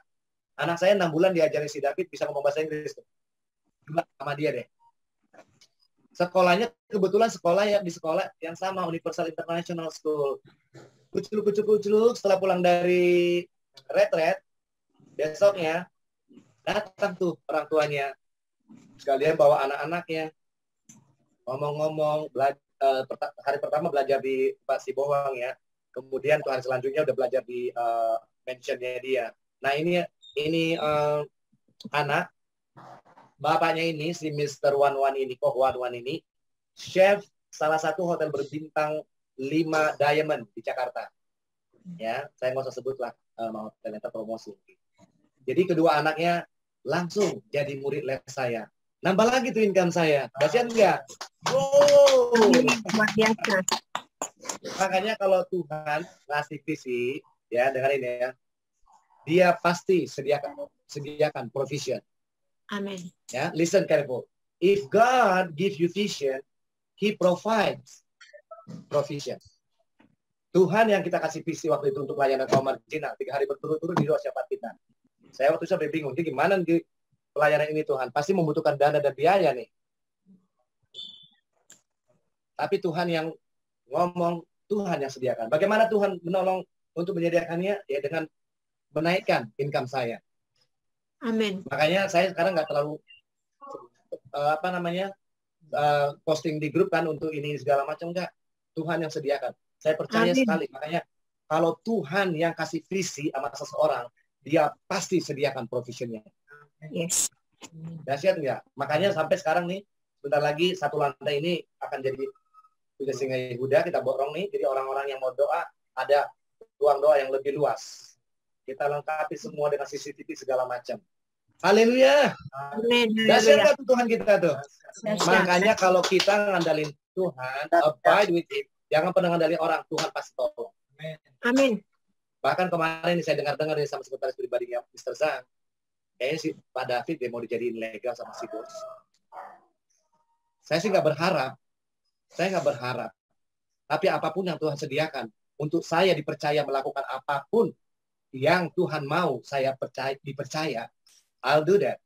anak saya 6 bulan diajarin si David bisa ngomong bahasa Inggris tuh. Coba sama dia deh. Sekolahnya kebetulan di sekolah yang sama, Universal International School. Kuculuk setelah pulang dari retret, besoknya datang tuh orang tuanya. Sekalian bawa anak-anaknya. Ngomong-ngomong, hari pertama belajar di Pak Sibohang ya. Kemudian tuh hari selanjutnya udah belajar di mansionnya dia. Nah ini anak bapaknya ini, si Mr. Wan ini, Koh Wan ini, chef salah satu hotel berbintang 5 Diamond di Jakarta. Ya, saya nggak usah sebut lah hotelnya terpromosi. Jadi kedua anaknya langsung jadi murid les saya. Nambah lagi tuh income saya. Kasihan nggak? Wow. Makanya kalau Tuhan ngasih visi, ya dengerin ya, dia pasti sediakan provision. Amin. Ya, listen careful. If God gives you vision, He provides provision. Tuhan yang kita kasih visi waktu itu untuk layanan kaum marginal 3 hari berturut-turut di ruang syafaat kita. Saya waktu itu sampai bingung, jadi gimana di pelayanan ini Tuhan? Pasti membutuhkan dana dan biaya nih. Tapi Tuhan yang ngomong, Tuhan yang sediakan. Bagaimana Tuhan menolong untuk menyediakannya? Ya dengan menaikkan income saya. Amin. Makanya saya sekarang nggak terlalu posting di grup kan untuk ini segala macam, enggak. Tuhan yang sediakan. Saya percaya sekali. Makanya kalau Tuhan yang kasih visi sama seseorang, dia pasti sediakan provisionnya. Yes. Dahsyat enggak? Makanya sampai sekarang nih, sebentar lagi 1 lantai ini akan jadi Gereja Singa Yehuda, kita borong nih. Jadi orang-orang yang mau doa, ada ruang doa yang lebih luas. Kita lengkapi semua dengan CCTV segala macam. Haleluya. Dahsyat nggak tuh Tuhan kita tuh? Makanya kalau kita ngandalin Tuhan, abide with Him. Jangan pernah ngandalin orang, Tuhan pasti tolong. Amin. Bahkan kemarin saya dengar-dengar sama sekretaris pribadinya Mr. Zhang, kayaknya si Pak David dia mau dijadiin legal sama si bos. Saya sih nggak berharap. Tapi apapun yang Tuhan sediakan, untuk saya dipercaya melakukan apapun yang Tuhan mau saya dipercaya, I'll do that.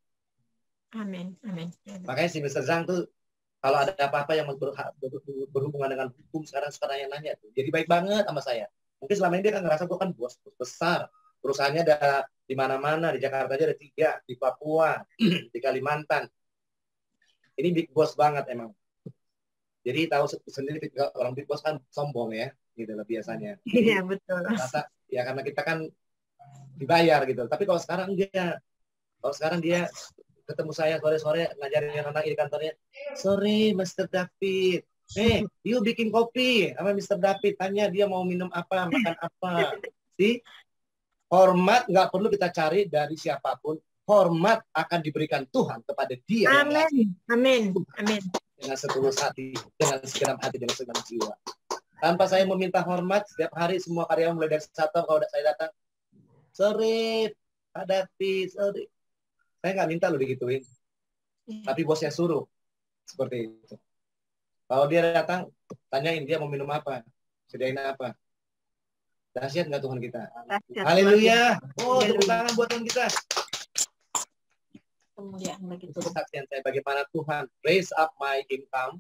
Amin. Amin. Makanya si Mr. Zhang tuh kalau ada apa-apa yang berhubungan dengan hukum sekarang suka nanya tuh. Jadi baik banget sama saya. Mungkin selama ini dia kan ngerasa gue kan bos besar. Perusahaannya ada di mana-mana, di Jakarta aja ada 3, di Papua, di Kalimantan. Ini big boss banget emang. Jadi tahu sendiri orang big boss kan sombong ya, gitu lah biasanya. Iya betul. Rasa ya karena kita kan dibayar gitu. Tapi kalau sekarang dia ketemu saya sore-sore ngajarin anak di kantornya. Sorry, Mr. David. You bikin kopi sama Mr. David. Tanya dia mau minum apa, makan apa. See? Hormat nggak perlu kita cari dari siapapun. Hormat akan diberikan Tuhan kepada dia. Amin. Amin. Amin. Dengan setulus hati, dengan segenap hati, dengan segenap jiwa. Tanpa saya meminta hormat, setiap hari semua karyawan mulai dari satu, kalau saya datang, sorry, Pak David, sorry. Saya nggak minta lo digituin. Tapi bosnya suruh. Seperti itu. Kalau dia datang, tanyain dia mau minum apa. Sediain apa. Dahsyat nggak Tuhan kita? Haleluya. Oh, tepuk tangan buat Tuhan kita. Kemuliaan bagi Itu kesaksian saya bagaimana Tuhan raise up my income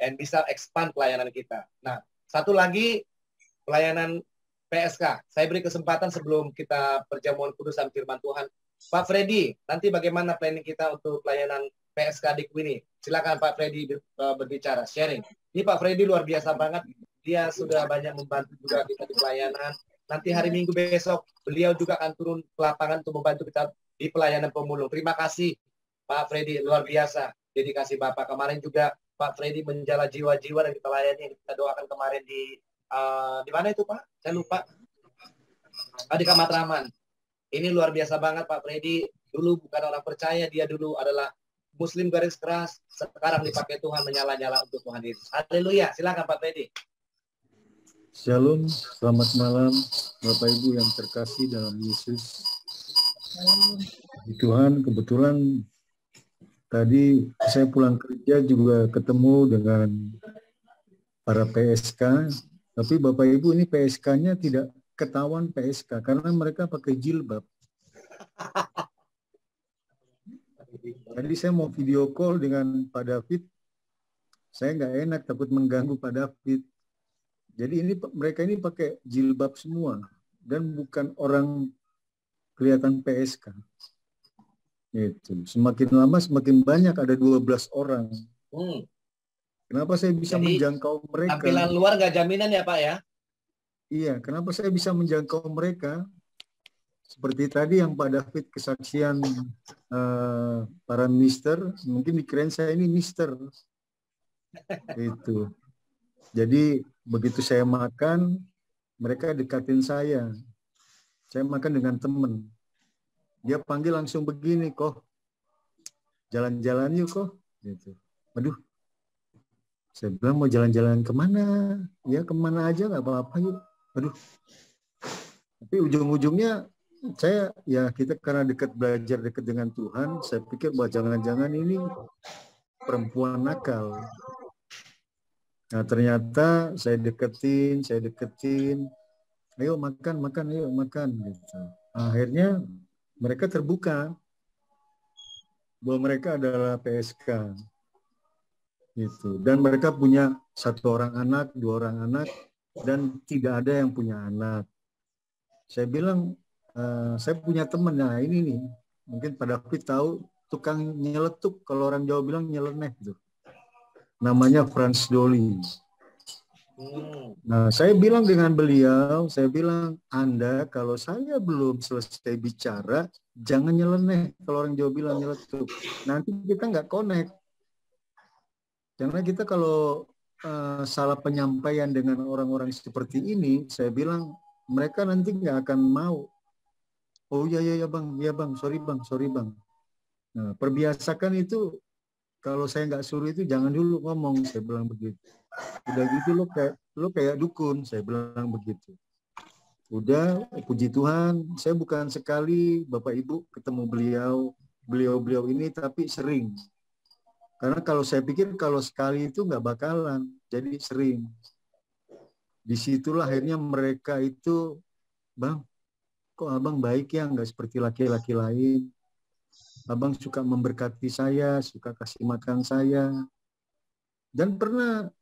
and bisa expand pelayanan kita. Nah, satu lagi pelayanan PSK. Saya beri kesempatan sebelum kita perjamuan kudus dan firman Tuhan. Pak Freddy, nanti bagaimana planning kita untuk pelayanan PSK di Queenie? Silakan Pak Freddy berbicara, sharing. Ini Pak Freddy luar biasa banget. Dia sudah banyak membantu juga kita di pelayanan. Nanti hari Minggu besok beliau juga akan turun ke lapangan untuk membantu kita di pelayanan pemulung. Terima kasih Pak Freddy, luar biasa. Dedikasi Bapak. Kemarin juga Pak Freddy menjala jiwa-jiwa dan kita layani. Kita doakan kemarin di mana itu Pak? Saya lupa. Di Kamatraman. Ini luar biasa banget Pak Freddy. Dulu bukan orang percaya, dia dulu adalah Muslim garis keras, sekarang dipakai Tuhan menyala-nyala untuk Tuhan Yesus. Haleluya. Silakan Pak Freddy. Shalom, selamat malam Bapak Ibu yang terkasih dalam Yesus. Tuhan, kebetulan tadi saya pulang kerja juga ketemu dengan para PSK, tapi Bapak Ibu ini PSK-nya tidak ketahuan PSK karena mereka pakai jilbab. Tadi saya mau video call dengan Pak David, saya nggak enak takut mengganggu Pak David. Jadi ini mereka ini pakai jilbab semua dan bukan orang kelihatan PSK. Itu semakin lama semakin banyak, ada 12 orang. Kenapa saya bisa menjangkau mereka? Tampilan luar nggak jaminan ya Pak ya? Iya, kenapa saya bisa menjangkau mereka? Seperti tadi yang Pak David kesaksian para mister, mungkin dikirain saya ini mister. Itu. Jadi begitu saya makan, mereka dekatin saya. Saya makan dengan teman. Dia panggil langsung begini, kok jalan-jalan yuk kok. Gitu. Aduh, saya bilang mau jalan-jalan kemana? Ya kemana aja nggak apa-apa yuk. Aduh. Tapi ujung-ujungnya kita karena belajar dekat dengan Tuhan, saya pikir bahwa jangan-jangan ini perempuan nakal. Nah ternyata saya deketin, ayo makan, ayo makan. Gitu. Akhirnya mereka terbuka bahwa mereka adalah PSK. Gitu. Dan mereka punya 1 orang anak, 2 orang anak, dan tidak ada yang punya anak. Saya bilang, saya punya teman, nah ini nih, mungkin Pak David tahu, tukang nyeletuk, kalau orang Jawa bilang nyeleneh. Gitu. Namanya Franz Doli. Nah, saya bilang dengan beliau, saya bilang, Anda kalau saya belum selesai bicara, jangan nyeleneh. Kalau orang Jawa bilang nyeletuk. Nanti kita nggak connect. Karena kita kalau salah penyampaian dengan orang-orang seperti ini, saya bilang, mereka nanti nggak akan mau. Oh iya bang, sorry bang. Nah, perbiasakan itu, kalau saya nggak suruh itu jangan dulu ngomong, saya bilang begitu. Udah gitu lo kayak dukun, saya bilang begitu. Udah, puji Tuhan, saya bukan sekali Bapak Ibu ketemu beliau ini, tapi sering. Karena kalau saya pikir kalau sekali itu nggak bakalan, jadi sering. Disitulah akhirnya mereka itu, bang, kok abang baik ya, nggak seperti laki-laki lain. Abang suka memberkati saya, suka kasih makan saya. Dan pernah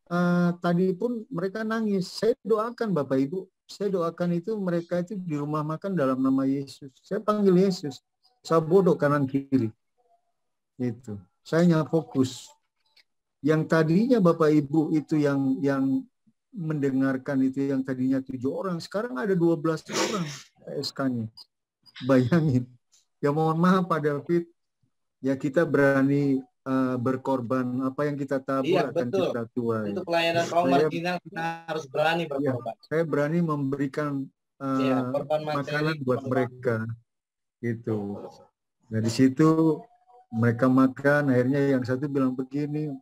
tadi pun mereka nangis. Saya doakan Bapak Ibu, saya doakan itu mereka itu di rumah makan dalam nama Yesus. Saya panggil Yesus. Saya bodoh kanan kiri. Itu. Saya hanya fokus. Yang tadinya Bapak Ibu itu yang mendengarkan itu yang tadinya 7 orang, sekarang ada 12 orang PSK-nya. Bayangin. Ya mohon maaf Pak David, ya kita berani berkorban, apa yang kita tabur akan kita tuai. Untuk pelayanan kaum marginal kita harus berani berkorban. Ya, saya berani memberikan makanan buat mereka. Gitu. Nah di situ mereka makan, akhirnya yang satu bilang begini,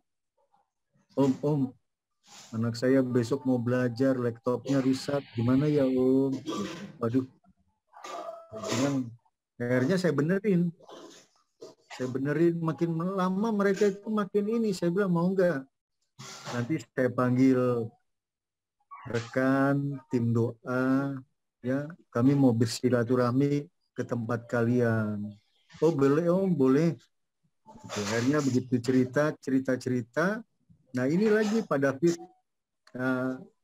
Om, anak saya besok mau belajar, laptopnya rusak, gimana ya Om? Waduh, akhirnya saya benerin, makin lama mereka itu makin ini, saya bilang mau enggak? Nanti saya panggil rekan, tim doa, ya kami mau bersilaturahmi ke tempat kalian. Oh boleh Om, boleh. Akhirnya begitu cerita. Nah ini lagi Pak David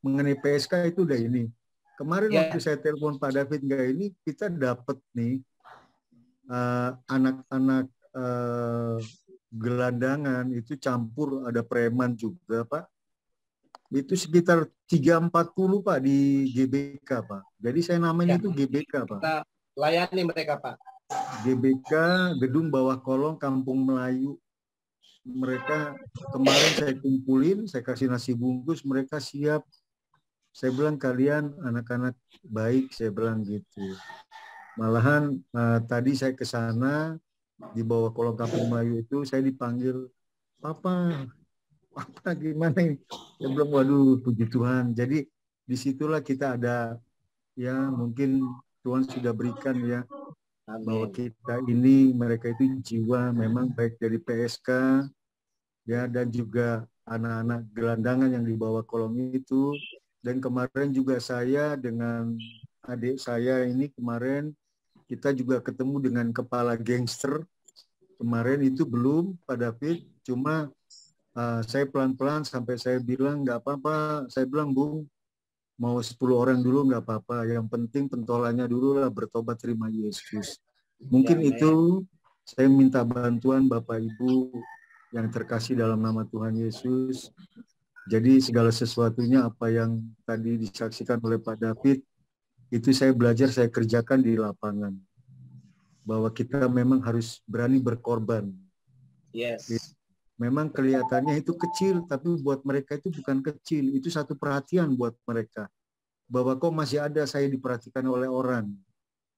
mengenai PSK itu udah ini. Kemarin waktu saya telepon Pak David nggak ini, kita dapat nih anak-anak gelandangan itu campur, ada preman juga Pak. Itu sekitar 340 Pak di GBK Pak. Jadi saya namanya itu GBK Pak. Kita layani mereka Pak. GBK, Gedung Bawah Kolong Kampung Melayu. Mereka kemarin saya kumpulin, saya kasih nasi bungkus, mereka siap. Saya bilang kalian anak-anak baik, saya bilang gitu. Malahan tadi saya ke sana di bawah kolong Kampung Melayu itu saya dipanggil, Papa gimana ini? Saya bilang waduh puji Tuhan. Jadi disitulah kita ada ya mungkin Tuhan sudah berikan ya. Amin. Bahwa kita ini mereka itu jiwa memang baik dari PSK ya dan juga anak-anak gelandangan yang di bawah kolong itu. Dan kemarin juga saya dengan adik saya ini kemarin kita juga ketemu dengan kepala gangster. Kemarin itu belum Pak David, cuma saya pelan-pelan sampai saya bilang nggak apa-apa. Saya bilang Bung, mau 10 orang dulu nggak apa-apa. Yang penting pentolannya dulu lah bertobat terima Yesus. Mungkin itu saya minta bantuan Bapak Ibu yang terkasih dalam nama Tuhan Yesus. Jadi segala sesuatunya apa yang tadi disaksikan oleh Pak David, itu saya belajar, saya kerjakan di lapangan. Bahwa kita memang harus berani berkorban. Yes. Memang kelihatannya itu kecil, tapi buat mereka itu bukan kecil. Itu satu perhatian buat mereka. Bahwa kok masih ada saya diperhatikan oleh orang.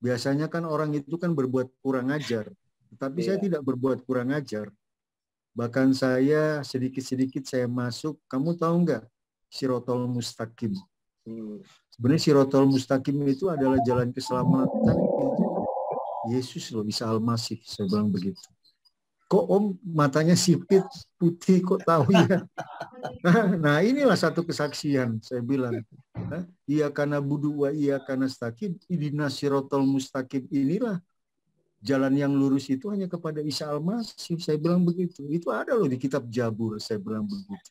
Biasanya kan orang itu kan berbuat kurang ajar. Tapi saya tidak berbuat kurang ajar. Bahkan saya sedikit-sedikit saya masuk, kamu tahu nggak Sirotol Mustaqim? Sebenarnya Sirotol Mustaqim itu adalah jalan keselamatan. Itu Yesus loh, Isa Al-Masih, saya bilang begitu. Kok Om matanya sipit, putih, kok tahu ya? Nah inilah satu kesaksian, saya bilang. Iya karena budu wa iya karena staqim, idina Sirotol Mustaqim, inilah jalan yang lurus itu hanya kepada Isa Al-Masih, saya bilang begitu. Itu ada loh di kitab Jabur, saya bilang begitu.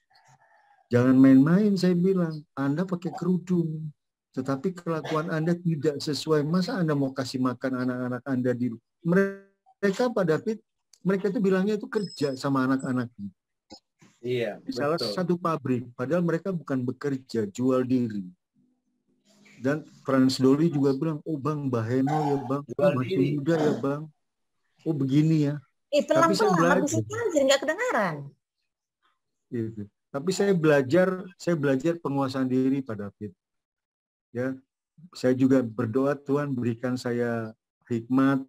Jangan main-main, saya bilang. Anda pakai kerudung, tetapi kelakuan Anda tidak sesuai. Masa Anda mau kasih makan anak-anak Anda di mereka Pak David, mereka itu bilangnya itu kerja sama anak-anaknya. Iya, salah satu pabrik, padahal mereka bukan bekerja, jual diri. Dan Frans Doli juga bilang, oh Bang, Baheno ya Bang, oh, masih muda ya Bang, oh begini ya. Pelan-pelan, habis itu jadi nggak kedengaran. Gitu. Tapi saya belajar penguasaan diri Pak David. Ya, saya juga berdoa Tuhan berikan saya hikmat,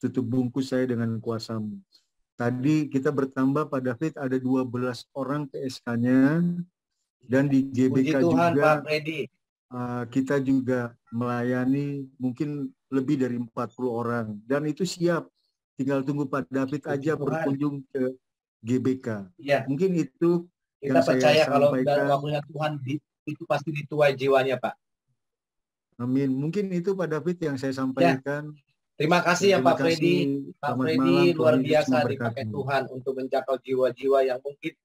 tutup bungkus saya dengan kuasa-Mu. Tadi kita bertambah Pak David ada 12 orang PSK-nya dan di GBK Puji Tuhan, juga Pak Freddy. Kita juga melayani mungkin lebih dari 40 orang dan itu siap. Tinggal tunggu Pak David aja berkunjung ke GBK. Ya. Mungkin itu kita yang percaya saya kalau sampaikan. waktunya Tuhan itu pasti dituai jiwanya Pak. Amin. Mungkin itu Pak David yang saya sampaikan. Ya. Terima kasih ya Pak Freddy. Pak Freddy luar biasa dipakai Tuhan untuk menjangkau jiwa-jiwa yang mungkin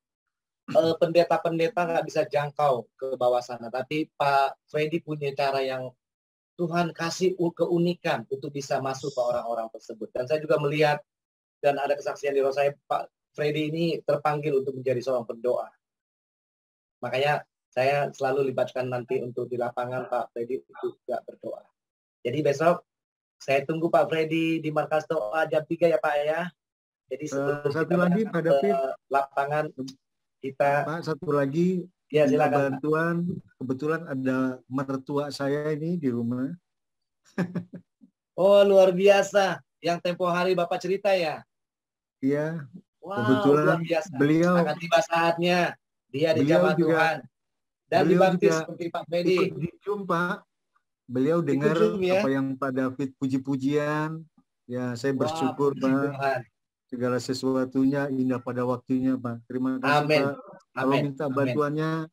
pendeta-pendeta nggak bisa jangkau ke bawah sana. Tapi Pak Freddy punya cara yang Tuhan kasih keunikan untuk bisa masuk ke orang-orang tersebut. Dan saya juga melihat dan ada kesaksian di roh saya, Pak Freddy ini terpanggil untuk menjadi seorang pendoa. Makanya saya selalu libatkan nanti untuk di lapangan Pak Freddy untuk juga berdoa. Jadi besok saya tunggu Pak Freddy di markas doa jam 3 ya Pak ya. Jadi sebelum satu lagi Pak David, lapangan kita Pak, satu lagi ya, silakan bantuan. Kebetulan ada mertua saya ini di rumah. Oh luar biasa, yang tempo hari Bapak cerita ya? Iya. Wow, kebetulan luar biasa. Beliau akan tiba saatnya dia dijamah Tuhan dan dibaptis seperti Pak Freddy. Ikut di Zoom Pak. Beliau dengar ya? Apa yang Pak David puji-pujian. Ya saya bersyukur Pak. Tuhan. Segala sesuatunya indah pada waktunya Pak. Terima kasih Pak. Kalau minta bantuannya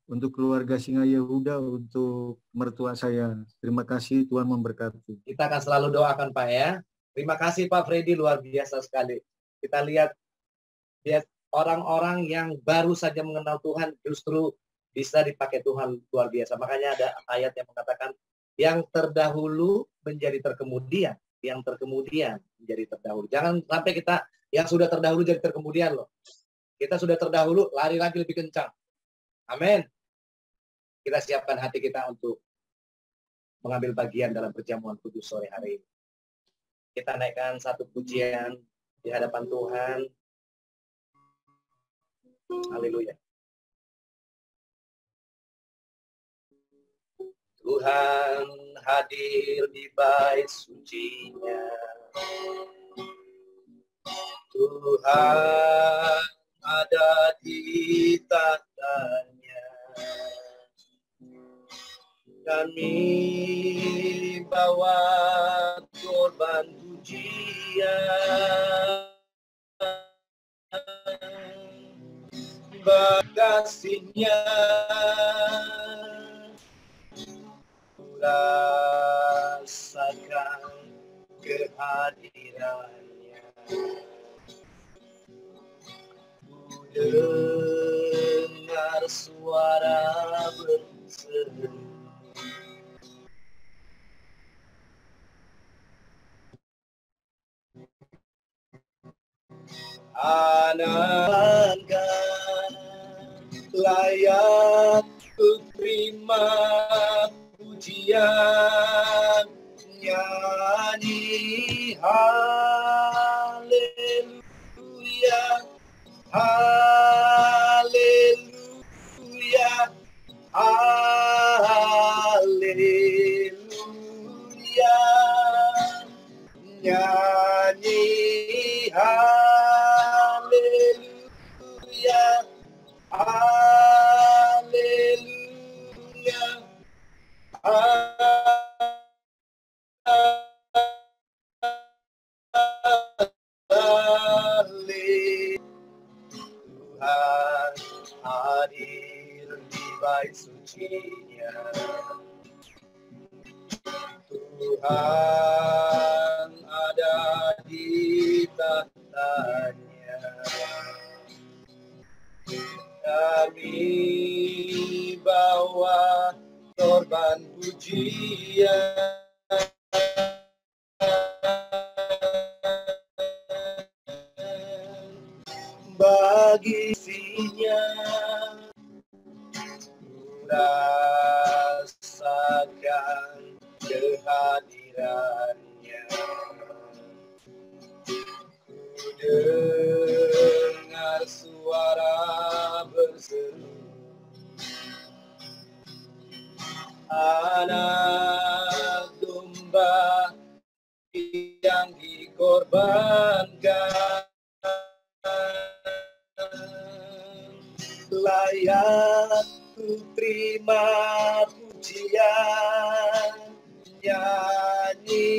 untuk keluarga Singa Yehuda, untuk mertua saya. Terima kasih, Tuhan memberkati. Kita akan selalu doakan Pak ya. Terima kasih Pak Freddy, luar biasa sekali. Kita lihat orang-orang yang baru saja mengenal Tuhan justru bisa dipakai Tuhan luar biasa. Makanya ada ayat yang mengatakan yang terdahulu menjadi terkemudian. Yang terkemudian menjadi terdahulu. Jangan sampai kita yang sudah terdahulu jadi terkemudian loh. Kita sudah terdahulu, lari lagi lebih kencang. Amin. Kita siapkan hati kita untuk mengambil bagian dalam perjamuan kudus sore hari ini. Kita naikkan satu pujian di hadapan Tuhan. Haleluya. Tuhan hadir di bait suci-Nya. Tuhan ada di tahtanya. Kami bawa korban pujian, kasih-Nya rasakan kehadiran-Nya. Dengar suara berseru, anak layak untuk terima pujian, nyanyi haleluya, haleluya, haleluya, nyanyi haleluya, haleluya, Tuhan hadir di bait suci-Nya. Tuhan ada di tahtanya. Kami bawa korban pujian, bagi kasih-Nya rasakan kehadiran-Nya. Ku dengar suara berseru, anak domba yang dikorbankan, layak ku terima pujian, nyanyi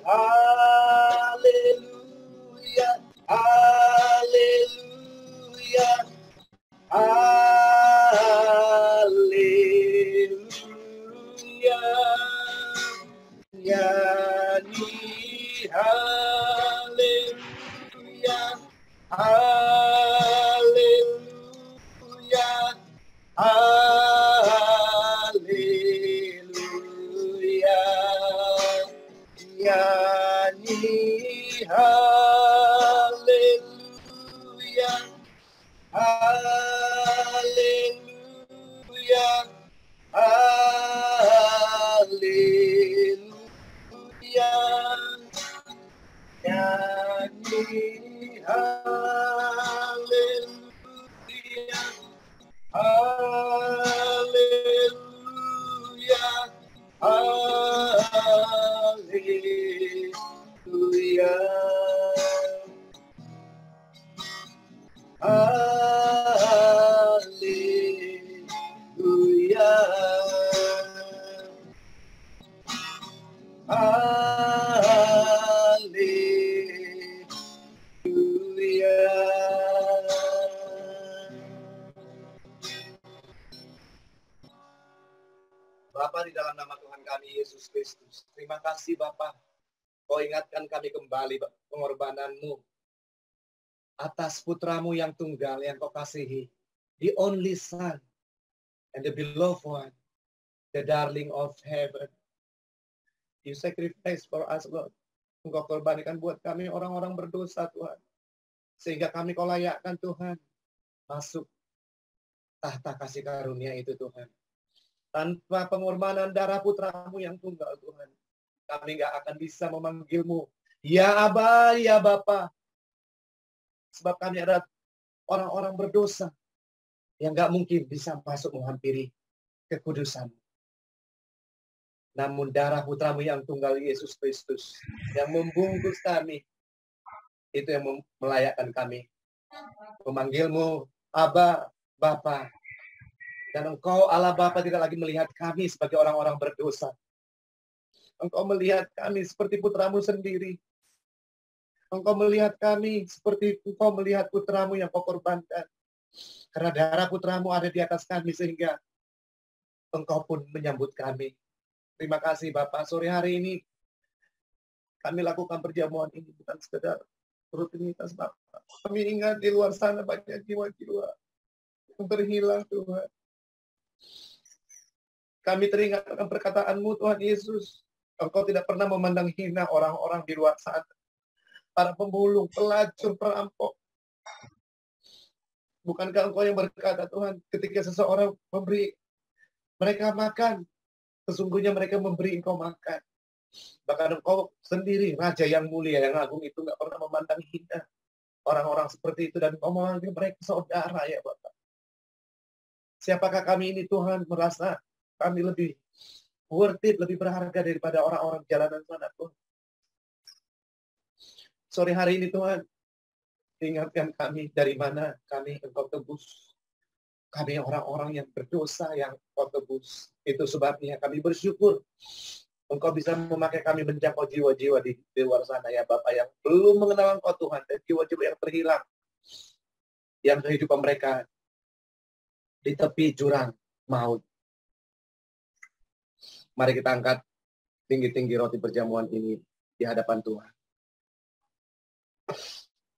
haleluya, haleluya, haleluya, nyanyi haleluya, haleluya, haleluya, nyanyi haleluya, haleluya, haleluya, nyanyi haleluya, haleluya, haleluya, haleluya, haleluya. Bapa, di dalam nama Tuhan kami Yesus Kristus, terima kasih Bapa, Kau ingatkan kami kembali pengorbanan-Mu atas putramu yang tunggal yang Kau kasihi, the only Son and the beloved one, the darling of heaven. You sacrifice for us, Lord. Engkau korbankan buat kami orang-orang berdosa, Tuhan. Sehingga kami Kau layakkan, Tuhan, masuk tahta kasih karunia itu Tuhan. Tanpa pengorbanan darah putramu yang tunggal Tuhan, kami nggak akan bisa memanggilmu ya Aba, ya Bapa. Sebab kami adalah orang-orang berdosa yang nggak mungkin bisa masuk menghampiri kekudusan. Namun darah putramu yang tunggal Yesus Kristus yang membungkus kami, itu yang melayakkan kami memanggilmu Aba, Bapa. Dan Engkau Allah Bapa tidak lagi melihat kami sebagai orang-orang berdosa. Engkau melihat kami seperti putramu sendiri. Engkau melihat kami seperti Engkau melihat putramu yang kau korbankan. Karena darah putramu ada di atas kami sehingga Engkau pun menyambut kami. Terima kasih Bapak. Sore hari ini kami lakukan perjamuan ini bukan sekedar rutinitas Bapak. Kami ingat di luar sana banyak jiwa-jiwa yang terhilang Tuhan. Kami teringat akan perkataan-Mu Tuhan Yesus. Engkau tidak pernah memandang hina orang-orang di luar sana. Para pemulung, pelacur, perampok. Bukankah Engkau yang berkata Tuhan, ketika seseorang memberi mereka makan, sesungguhnya mereka memberi Engkau makan. Bahkan Engkau sendiri, Raja yang mulia, yang agung itu nggak pernah memandang hina orang-orang seperti itu. Dan Engkau memanggil mereka saudara ya Bapak. Siapakah kami ini Tuhan merasa kami lebih worth it, lebih berharga daripada orang-orang jalanan sana Tuhan. Sore hari ini Tuhan, ingatkan kami dari mana kami Engkau tebus. Kami orang-orang yang berdosa yang Engkau tebus. Itu sebabnya kami bersyukur Engkau bisa memakai kami menjangkau jiwa-jiwa di luar sana ya Bapak yang belum mengenal Engkau Tuhan. Dan jiwa-jiwa yang terhilang. Yang kehidupan mereka di tepi jurang maut. Mari kita angkat tinggi-tinggi roti perjamuan ini di hadapan Tuhan.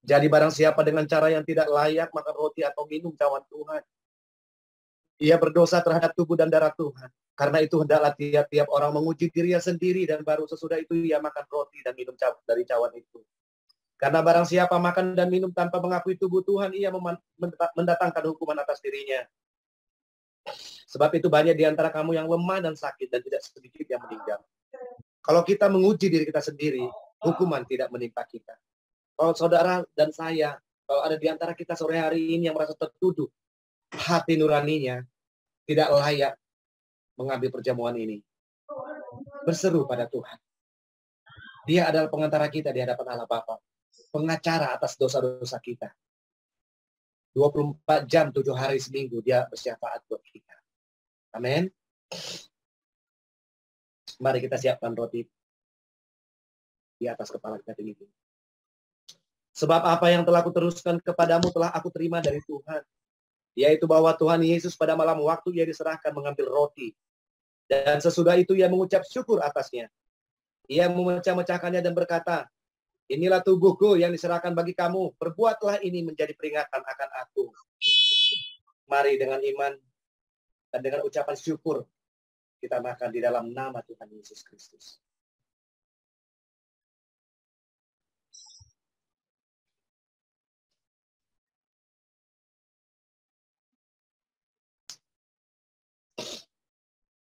Jadi barang siapa dengan cara yang tidak layak makan roti atau minum cawan Tuhan, ia berdosa terhadap tubuh dan darah Tuhan. Karena itu hendaklah tiap-tiap orang menguji dirinya sendiri dan baru sesudah itu ia makan roti dan minum dari cawan itu. Karena barang siapa makan dan minum tanpa mengakui tubuh Tuhan, ia mendatangkan hukuman atas dirinya. Sebab itu banyak di antara kamu yang lemah dan sakit dan tidak sedikit yang meninggal. Kalau kita menguji diri kita sendiri, hukuman tidak menimpa kita. Kalau saudara dan saya, kalau ada di antara kita sore hari ini yang merasa tertuduh, hati nuraninya tidak layak mengambil perjamuan ini, berseru pada Tuhan. Dia adalah pengantara kita di hadapan Allah Bapa, pengacara atas dosa-dosa kita. 24 jam, 7 hari seminggu dia bersyafaat buat kita. Amin. Mari kita siapkan roti di atas kepala kita ini. Sebab apa yang telah aku teruskan kepadamu telah aku terima dari Tuhan. Yaitu bahwa Tuhan Yesus pada malam waktu ia diserahkan mengambil roti. Dan sesudah itu ia mengucap syukur atasnya. Ia memecah-mecahkannya dan berkata, inilah tubuhku yang diserahkan bagi kamu. Perbuatlah ini menjadi peringatan akan aku. Mari dengan iman dan dengan ucapan syukur kita makan di dalam nama Tuhan Yesus Kristus.